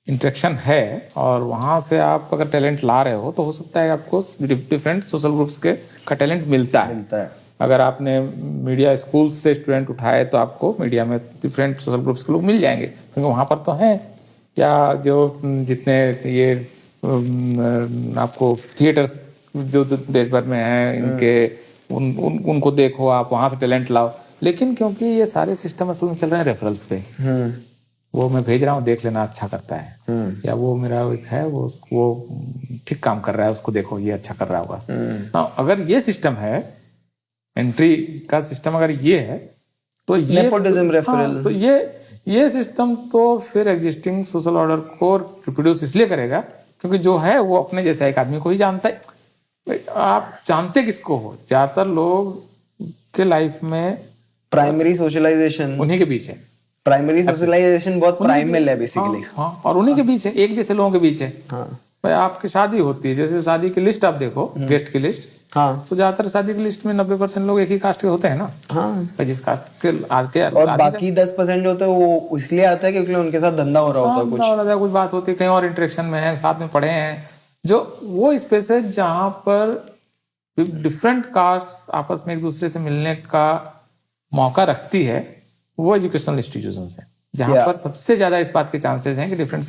इंटरेक्शन है और वहां से आप अगर टैलेंट ला रहे हो, तो हो सकता है आपको डिफरेंट सोशल ग्रुप्स का टैलेंट मिलता है। अगर आपने मीडिया स्कूल से स्टूडेंट उठाए तो आपको मीडिया में डिफरेंट सोशल ग्रुप्स के लोग मिल जाएंगे, क्योंकि वहां पर तो हैं या जो जितने ये आपको थिएटर्स जो देश भर में हैं, इनके उनको देखो, आप वहां से टैलेंट लाओ। लेकिन क्योंकि ये सारे सिस्टम असल में चल रहे हैं रेफरल्स पे, वो मैं भेज रहा हूँ, देख लेना अच्छा करता है, या वो मेरा एक है वो ठीक काम कर रहा है, उसको देखो ये अच्छा कर रहा होगा। अगर ये सिस्टम है, एंट्री का सिस्टम अगर ये है, तो ये
नेपोटिज्म रेफरल,
तो ये सिस्टम तो फिर एग्जिस्टिंग सोशल ऑर्डर को रिप्रोड्यूस इसलिए करेगा क्योंकि जो है वो अपने जैसा एक आदमी को ही जानता है। आप जानते किसको हो? ज्यादातर लोग के लाइफ में
प्राइमरी सोशलाइजेशन उन्हीं
के बीच है।
प्राइमरी सोशलाइजेशन बहुत प्राइमल है बेसिकली।
हाँ, और उन्हीं के बीच है, एक जैसे लोगों के बीच है। हाँ। भाई आपकी शादी होती है, जैसे शादी की लिस्ट आप देखो, गेस्ट की लिस्ट, हाँ, तो ज्यादातर शादी की लिस्ट में 90% लोग एक ही कास्ट के होते हैं ना। हाँ। जिस कास्ट के आके
और बाकी 10% जो होते हैं वो इसलिए आता है क्योंकि उनके साथ धंधा हो रहा होता है,
कुछ बात होती है, कहीं और इंटरेक्शन में है, साथ में पढ़े हैं। जो वो स्पेस है जहाँ पर डिफरेंट कास्ट आपस में एक दूसरे से मिलने का मौका रखती है, वो एजुकेशनल इंस्टीट्यूशन है, जहाँ पर सबसे ज्यादा इस बात के चांसेस हैं कि डिफरेंट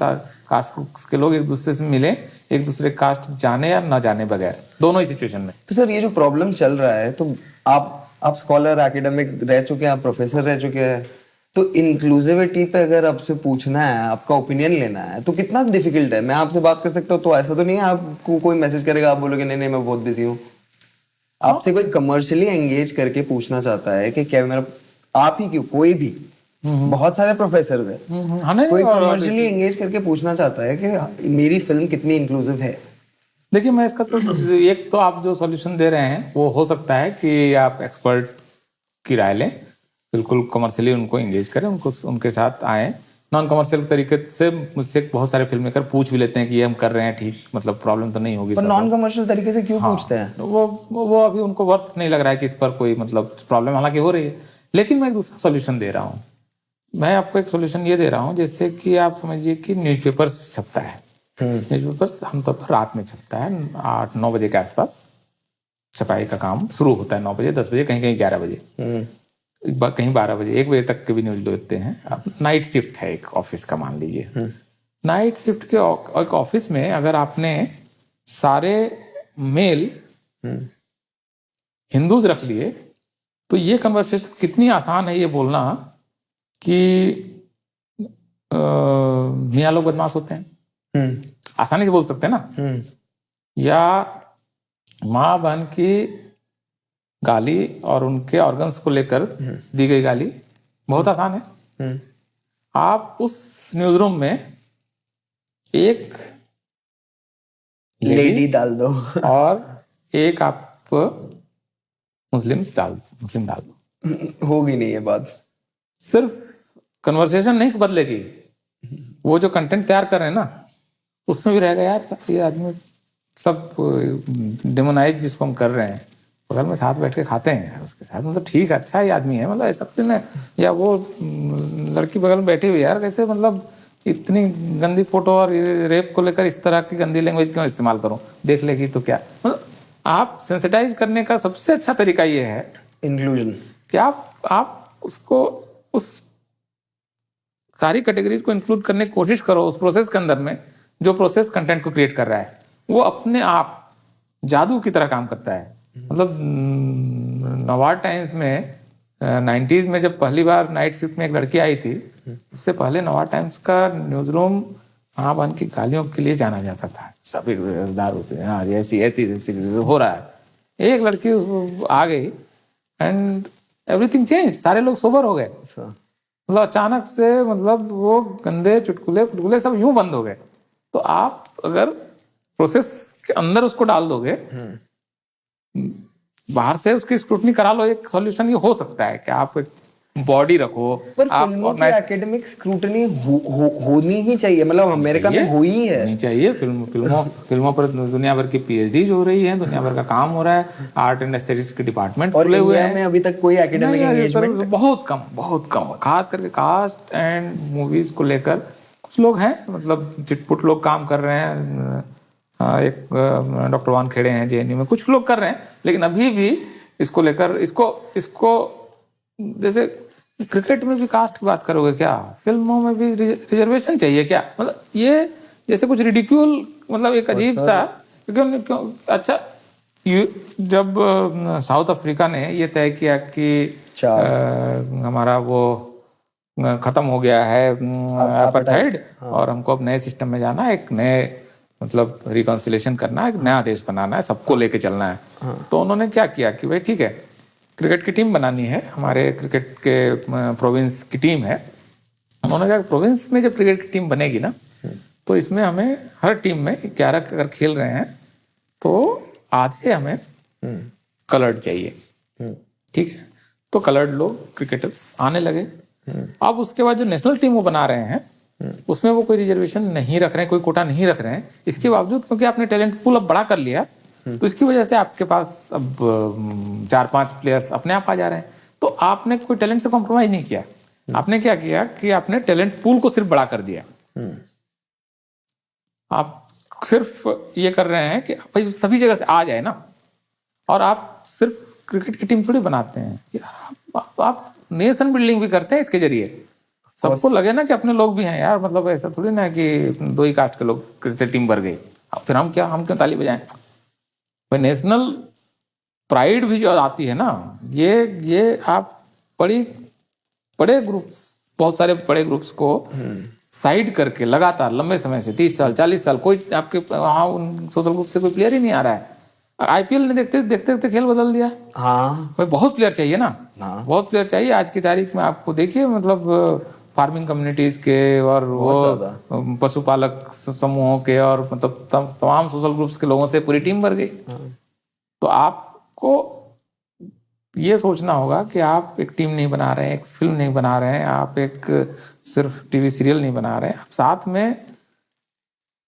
कास्ट के लोग एक दूसरे से मिले, एक दूसरे कास्ट जाने या न जाने बगैर, दोनों ही सिचुएशन में।
तो सर ये जो प्रॉब्लम चल रहा है, तो आप स्कॉलर एकेडमिक रह चुके हैं, आप प्रोफेसर रह चुके हैं, तो इंक्लूसिविटी पे अगर आपसे पूछना है, आपका ओपिनियन लेना है, तो कितना डिफिकल्ट है? मैं आपसे बात कर सकता हूँ, तो ऐसा तो नहीं है आपको कोई मैसेज करेगा, आप बोलोगे नहीं नहीं मैं बहुत बिजी हूँ। आपसे कोई कमर्शियली एंगेज करके पूछना चाहता है कि क्या मेरा, आप ही क्यों, कोई भी बहुत सारे प्रोफेसर हैं, कोई कमर्शियली एंगेज करके पूछना चाहता है कि मेरी फिल्म कितनी इंक्लूसिव है।
देखिए मैं इसका तो एक तो आप जो सॉल्यूशन दे रहे हैं वो हो सकता है कि आप एक्सपर्ट की राय लें, बिल्कुल कमर्शियली उनको एंगेज करें, उनको उनके साथ आए। नॉन कमर्शियल तरीके से मुझसे बहुत सारे फिल्म मेकर पूछ भी लेते हैं कि ये हम कर रहे हैं ठीक, मतलब प्रॉब्लम तो नहीं होगी।
पर नॉन कमर्शियल तरीके से क्यों पूछते हैं?
वो अभी उनको वर्थ नहीं लग रहा है कि इस पर कोई मतलब प्रॉब्लम हालांकि हो रही है। लेकिन मैं एक दूसरा सॉल्यूशन दे रहा हूँ। मैं आपको एक सॉल्यूशन ये दे रहा हूँ, जैसे कि आप समझिए कि न्यूज़पेपर्स छपता है। न्यूज़पेपर्स आमतौर पर रात में छपता है, 8-9 बजे के आसपास छपाई का काम शुरू होता है। 9 बजे, 10 बजे, कहीं कहीं 11 बजे, कहीं 12 बजे, 1 बजे तक के भी न्यूज देते हैं। अब नाइट शिफ्ट है एक ऑफिस का, मान लीजिए नाइट शिफ्ट के एक ऑफिस में अगर आपने सारे मेल हिंदूज रख लिए तो ये कन्वर्सेशन कितनी आसान है ये बोलना कि मियाँ लोग बदमाश होते हैं, आसानी से बोल सकते हैं ना, या माँ बहन की गाली और उनके ऑर्गन्स को लेकर दी गई गाली बहुत आसान है। आप उस न्यूज रूम में एक
लेडी डाल दो
और एक आप मुस्लिम डाल दो,
होगी नहीं ये बात।
सिर्फ कन्वर्सेशन नहीं बदलेगी, वो जो कंटेंट तैयार कर रहे हैं ना उसमें भी रहेगा यार सब ये आदमी सब डेमोनाइज जिसको हम कर रहे हैं, बगल में साथ बैठ के खाते हैं उसके साथ, मतलब ठीक है, अच्छा ही आदमी है, मतलब ऐसा कुछ नहीं। या वो लड़की बगल में बैठी हुई यार, कैसे मतलब इतनी गंदी फोटो और रेप को लेकर इस तरह की गंदी लैंग्वेज क्यों इस्तेमाल करूं, देख लेगी तो क्या। मतलब आप सेंसिटाइज करने का सबसे अच्छा तरीका ये है
इंक्लूजन,
कि आप उसको उस सारी कैटेगरीज को इंक्लूड करने की कोशिश करो उस प्रोसेस के अंदर में, जो प्रोसेस कंटेंट को क्रिएट कर रहा है। वो अपने आप जादू की तरह काम करता है। मतलब नवार्ड टाइम्स में 90s में जब पहली बार नाइट शिफ्ट में एक लड़की आई थी, उससे पहले नवार्ड टाइम्स का न्यूज रूम माँ बहन की गालियों के लिए जाना जाता था। सभी दारू पे हाँ ऐसी हो रहा है। एक लड़की आ गई एंड एवरीथिंग चेंज, सारे लोग सोबर हो गए। मतलब अचानक से मतलब वो गंदे चुटकुले सब यूं बंद हो गए। तो आप अगर प्रोसेस के अंदर उसको डाल दोगे, बाहर से उसकी स्क्रूटनी करा लो, एक सॉल्यूशन ये हो सकता है कि आप बॉडी रखो।
पर फिल्मों की एकेडमिक स्क्रूटनी होनी ही चाहिए, मतलब अमेरिका में हुई है,
नहीं चाहिए। फिल्मों पर दुनिया भर की पीएचडी हो रही है, दुनिया भर का काम हो रहा है, आर्ट एंड एस्थेटिक्स के डिपार्टमेंट खुले हुए हैं।
में अभी तक कोई एकेडमिक एंगेजमेंट
बहुत कम, खास करके कास्ट एंड मूवीज को लेकर कुछ लोग हैं, मतलब चिटपुट लोग काम कर रहे हैं। एक डॉक्टर वानखेड़े हैं जेएनयू में, कुछ लोग कर रहे हैं, लेकिन अभी भी इसको लेकर इसको जैसे क्रिकेट में भी कास्ट की बात करोगे क्या, फिल्मों में भी रिजर्वेशन चाहिए क्या, मतलब ये जैसे कुछ रिडिक्यूल, मतलब एक अजीब सा क्यों। अच्छा जब साउथ अफ्रीका ने ये तय किया कि हमारा वो खत्म हो गया है अपार्थाइड और हमको अब नए सिस्टम में जाना है, एक नए मतलब रिकॉन्सिलेशन करना है, एक नया देश बनाना है, सबको लेके चलना है। तो उन्होंने क्या किया कि भाई ठीक है, क्रिकेट की टीम बनानी है, हमारे क्रिकेट के प्रोविंस की टीम है। उन्होंने कहा प्रोविंस में जब क्रिकेट की टीम बनेगी ना, तो इसमें हमें हर टीम में 11 अगर खेल रहे हैं तो आधे हमें कलर्ड चाहिए, ठीक है। तो कलर्ड लोग क्रिकेटर्स आने लगे। अब उसके बाद जो नेशनल टीम वो बना रहे हैं उसमें वो कोई रिजर्वेशन नहीं रख रहे हैं, कोई कोटा नहीं रख रहे हैं। इसके बावजूद क्योंकि आपने टैलेंट पूल अब बड़ा कर लिया, तो इसकी वजह से आपके पास अब 4-5 प्लेयर्स अपने आप आ जा रहे हैं। तो आपने कोई टैलेंट से कॉम्प्रोमाइज नहीं किया, आपने क्या किया कि आपने टैलेंट पूल को सिर्फ बड़ा कर दिया। आप सिर्फ ये कर रहे हैं कि भाई सभी जगह से आ जाए ना, और आप सिर्फ क्रिकेट की टीम थोड़ी बनाते हैं यार, आप नेशन बिल्डिंग भी करते हैं इसके जरिए। सबको लगे ना कि अपने लोग भी हैं यार, मतलब ऐसा थोड़ी ना कि 2 ही कास्ट के लोग किसी टीम भर गई, फिर हम क्यों ताली बजाएं। भाई नेशनल प्राइड भी जो आती है ना, ये आप बड़े ग्रुप्स, बहुत सारे बड़े ग्रुप्स को साइड करके लगातार लंबे समय से 30 साल 40 साल कोई आपके वहाँ सोशल ग्रुप से कोई प्लेयर ही नहीं आ रहा है, आईपीएल ने देखते देखते खेल बदल दिया।
हाँ
भाई बहुत प्लेयर चाहिए ना,
हाँ।
बहुत प्लेयर चाहिए आज की तारीख में। आपको देखिए मतलब फार्मिंग कम्युनिटीज के और वो पशुपालक समूहों के और मतलब तमाम सोशल ग्रुप्स के लोगों से पूरी टीम भर गई। तो आपको ये सोचना होगा कि आप एक टीम नहीं बना रहे हैं, एक फिल्म नहीं बना रहे हैं, आप एक सिर्फ टीवी सीरियल नहीं बना रहे हैं, आप साथ में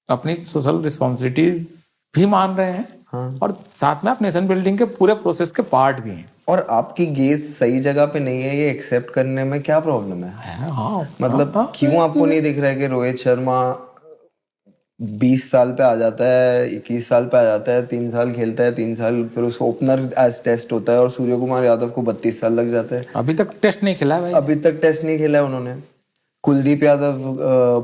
अपनी सोशल रिस्पॉन्सिबिलिटीज भी मान रहे हैं।
हाँ।
और साथ में आप नेशन बिल्डिंग के पूरे प्रोसेस के पार्ट भी हैं।
और आपकी गेज सही जगह पे नहीं है, ये एक्सेप्ट करने में क्या प्रॉब्लम है?
हाँ,
मतलब
हाँ,
क्यों आपको नहीं दिख रहा है कि रोहित शर्मा 20 साल पे आ जाता है, 21 साल पे आ जाता है, 3 साल खेलता है, 3 साल फिर उसको ओपनर एज टेस्ट होता है, और सूर्य कुमार यादव को 32 साल लग जाते हैं।
अभी तक टेस्ट नहीं खेला है भाई।
अभी तक टेस्ट नहीं खेला है उन्होंने। कुलदीप यादव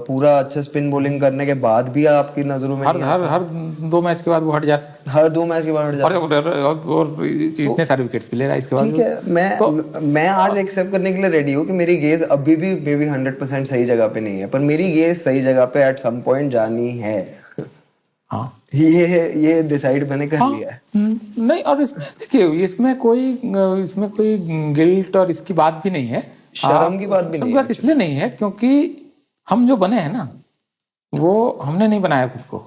पूरा अच्छा स्पिन बॉलिंग करने के बाद भी आपकी नजरों में
हर 2 मैच के बाद वो हट जाता है।
हर 2 मैच के बाद हट जाता है
और इतने सारे विकेट्स भी ले रहा है इसके बाद।
ठीक है, मैं आज एक्सेप्ट करने के लिए रेडी हूँ कि मेरी गेज अभी भी मे बी 100% सही जगह पे नहीं है, पर मेरी गेज सही जगह पे एट सम पॉइंट जानी है।
हाँ,
ये डिसाइड मैंने कर लिया है।
नहीं, और इसमें देखिए इसमें कोई गिल्ट और इसकी बात भी नहीं है,
शर्म की बात भी नहीं है।
बात इसलिए नहीं है क्योंकि हम जो बने हैं ना, वो हमने नहीं बनाया खुद को।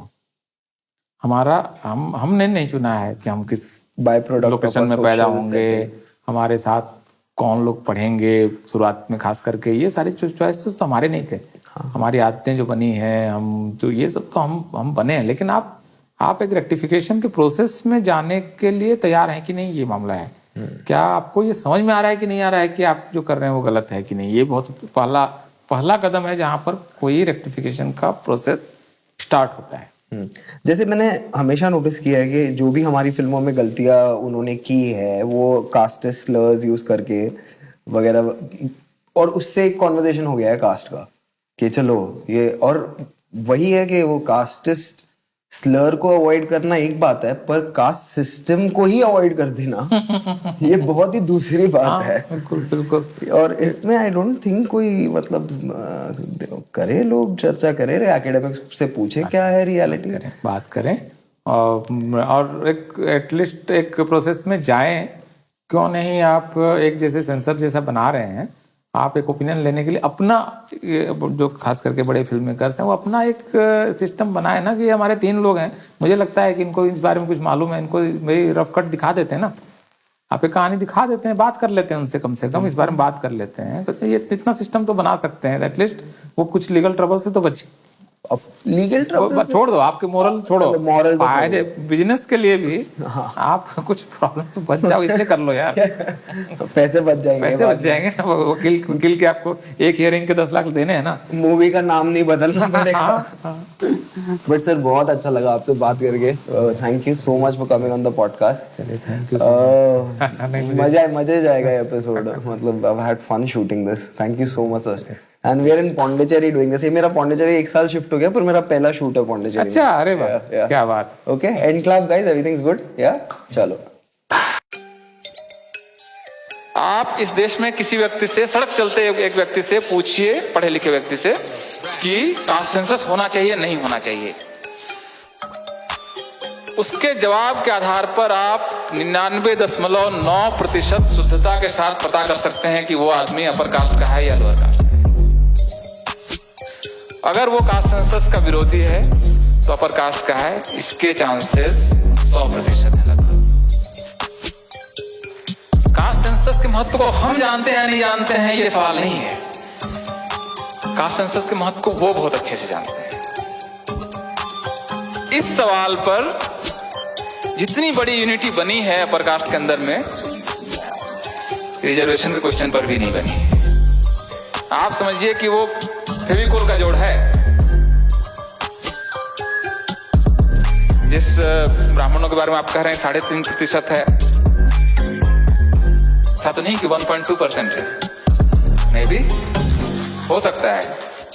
हमने नहीं चुना है कि हम किस
बाय प्रोडक्ट
लोकेशन में पैदा होंगे, हमारे साथ कौन लोग पढ़ेंगे। शुरुआत में खास करके ये सारी चॉइसेस तो हमारे नहीं थे। हमारी आदतें जो बनी हैं, हम जो ये सब तो हम बने हैं। लेकिन आप एक रेक्टिफिकेशन के प्रोसेस में जाने के लिए तैयार हैं कि नहीं, ये मामला है। क्या आपको ये समझ में आ रहा है कि नहीं आ रहा है कि आप जो कर रहे हैं वो गलत है कि नहीं? ये बहुत पहला कदम है जहां पर कोई रेक्टिफिकेशन का प्रोसेस स्टार्ट होता है।
जैसे मैंने हमेशा नोटिस किया है कि जो भी हमारी फिल्मों में गलतियां उन्होंने की है, वो कास्टिस्ट स्लर्स यूज करके वगैरह, और उससे एक कॉन्वर्सेशन हो गया है कास्ट का कि चलो ये, और वही है कि वो कास्टिस्ट स्लर को अवॉइड करना एक बात है, पर कास्ट सिस्टम को ही अवॉइड कर देना ये बहुत ही दूसरी बात है।
बिल्कुल।
और इसमें आई डोंट थिंक कोई मतलब करे, लोग चर्चा करें, एकेडमिक्स से पूछे क्या है रियलिटी,
बात करें और एक एटलीस्ट एक प्रोसेस में जाएं। क्यों नहीं आप एक जैसे सेंसर जैसा बना रहे हैं, आप एक ओपिनियन लेने के लिए अपना, जो खास करके बड़े फिल्म मेकर्स हैं, वो अपना एक सिस्टम बनाए ना कि हमारे 3 लोग हैं, मुझे लगता है कि इनको इस बारे में कुछ मालूम है, इनको भाई रफ कट दिखा देते हैं ना, आप एक कहानी दिखा देते हैं, बात कर लेते हैं उनसे, कम से कम इस बारे में बात कर लेते हैं। तो ये इतना सिस्टम तो बना सकते हैं, एटलीस्ट वो कुछ लीगल ट्रबल से तो बचे।
लीगल ट्रबल
छोड़ दो, आपके मोरल छोड़ो,
मॉरल
फायदे बिजनेस के लिए भी आप कुछ प्रॉब्लम से बच जाओ, इतने कर लो यार।
पैसे बच जाएंगे
ना। वकील के आपको एक हियरिंग के 10 लाख देने हैं ना।
मूवी का नाम नहीं बदलना पड़ेगा। बट सर बहुत अच्छा लगा आपसे बात करके। Thank you so much for coming on the podcast.
चलिए, थैंक यू।
मजे जाएगा ये एपिसोड, मतलब I had fun shooting this. Thank you so much sir. And we are in Pondicherry doing this. ये मेरा पौंडीचेरी 1 साल शिफ्ट हो गया, पर मेरा पहला शूट है पौंडीचेरी।
अच्छा, अरे वाह, क्या बात।
Okay, and clap guys, everything is good. या चलो,
आप इस देश में किसी व्यक्ति से, सड़क चलते एक व्यक्ति से पूछिए, पढ़े लिखे व्यक्ति से, कि कास्ट सेंसस होना चाहिए नहीं होना चाहिए, उसके जवाब के आधार पर आप 99.9% शुद्धता के साथ पता कर सकते हैं कि वो आदमी अपर कास्ट का है या लोअर कास्ट। अगर वो कास्ट सेंसस का विरोधी है तो अपर कास्ट का है, इसके चांसेस 100% है लगभग। कास्ट सेंसस के महत्व को हम जानते हैं नहीं जानते हैं, ये सवाल नहीं है। कास्ट सेंसस के महत्व को वो बहुत अच्छे से जानते हैं। इस सवाल पर जितनी बड़ी यूनिटी बनी है अपर कास्ट के अंदर में, रिजर्वेशन के क्वेश्चन पर भी नहीं बनी है। आप समझिए कि वो फेविकोल का जोड़ है। जिस ब्राह्मणों के बारे में आप कह रहे हैं 3.5% है, ऐसा तो नहीं कि 1.2% है, मे बी हो सकता है।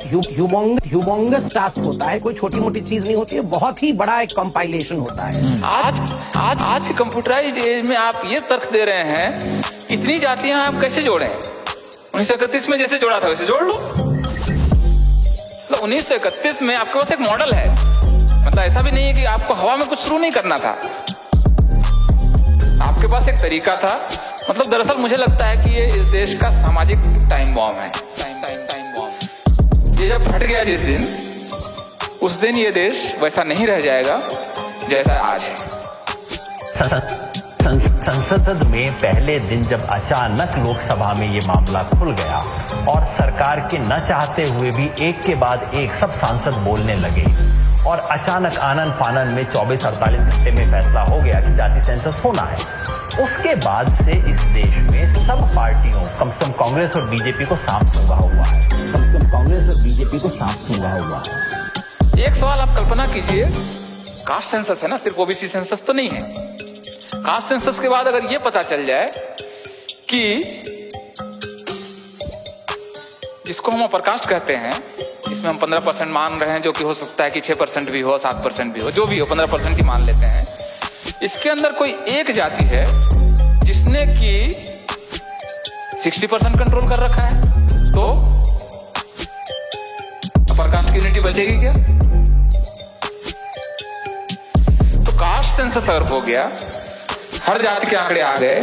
ह्यूमंगस टास्क होता है, कोई छोटी मोटी चीज नहीं होती है, बहुत ही बड़ा एक कंपाइलेशन होता है।
आज के कंप्यूटराइज्ड एज में आप ये तर्क दे रहे हैं, इतनी जातियां आप कैसे जोड़ें? 1931 में जैसे जोड़ा था वैसे जोड़ लो। तो 1931 में आपके पास एक मॉडल है, मतलब ऐसा भी नहीं है कि आपको हवा में कुछ शुरू नहीं करना था। आपके पास एक तरीका था, मतलब दरअसल मुझे लगता है कि ये इस देश का सामाजिक टाइम बॉम्ब है। टाइम बॉम्ब ये जब फट गया जिस दिन, उस दिन ये देश वैसा नहीं रह जाएगा जैसा आज है।
संसद में पहले दिन जब अचानक लोकसभा में ये मामला खुल गया और सरकार के न चाहते हुए भी एक के बाद एक सब सांसद बोलने लगे और अचानक आनन फानन में 24-48 घंटे में फैसला हो गया कि जाति सेंसस होना है, उसके बाद से इस देश में सब पार्टियों, कम से कम कांग्रेस और बीजेपी को सांप सूंघा हुआ है। कम से कम कांग्रेस और बीजेपी को सांप सूंघा हुआ है।
एक सवाल आप कल्पना कीजिए, कास्ट सेंसस है ना, सिर्फ ओबीसी सेंसस तो नहीं है। कास्ट सेंसस के बाद अगर ये पता चल जाए कि जिसको हम अपर कास्ट कहते हैं, इसमें हम 15% मान रहे हैं, जो कि हो सकता है कि 6% भी हो, 7% भी हो, जो भी हो 15% की मान लेते हैं। इसके अंदर कोई एक जाति है जिसने कि 60% कंट्रोल कर रखा है, तो अपर कास्ट की यूनिटी बचेगी क्या? तो कास्ट सेंसस अगर हो गया, हर जाति के आंकड़े आ गए,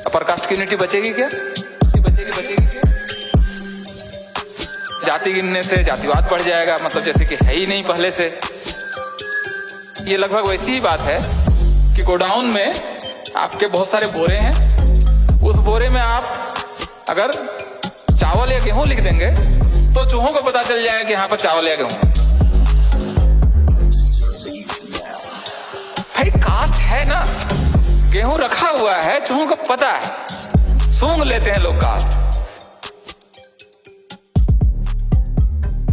अपर कास्ट की यूनिटी बचेगी क्या? बचेगी क्या? जाति गिनने से जातिवाद बढ़ जाएगा, मतलब जैसे कि है ही नहीं पहले से। ये लगभग वैसी ही बात है कि गोडाउन में आपके बहुत सारे बोरे हैं, उस बोरे में आप अगर चावल या गेहूं लिख देंगे तो चूहों को पता चल जाएगा कि यहाँ पर चावल या गेहूं। भाई कास्ट है ना, गेहूं रखा हुआ है, चूहों को पता है, सूंघ लेते हैं लोग कास्ट।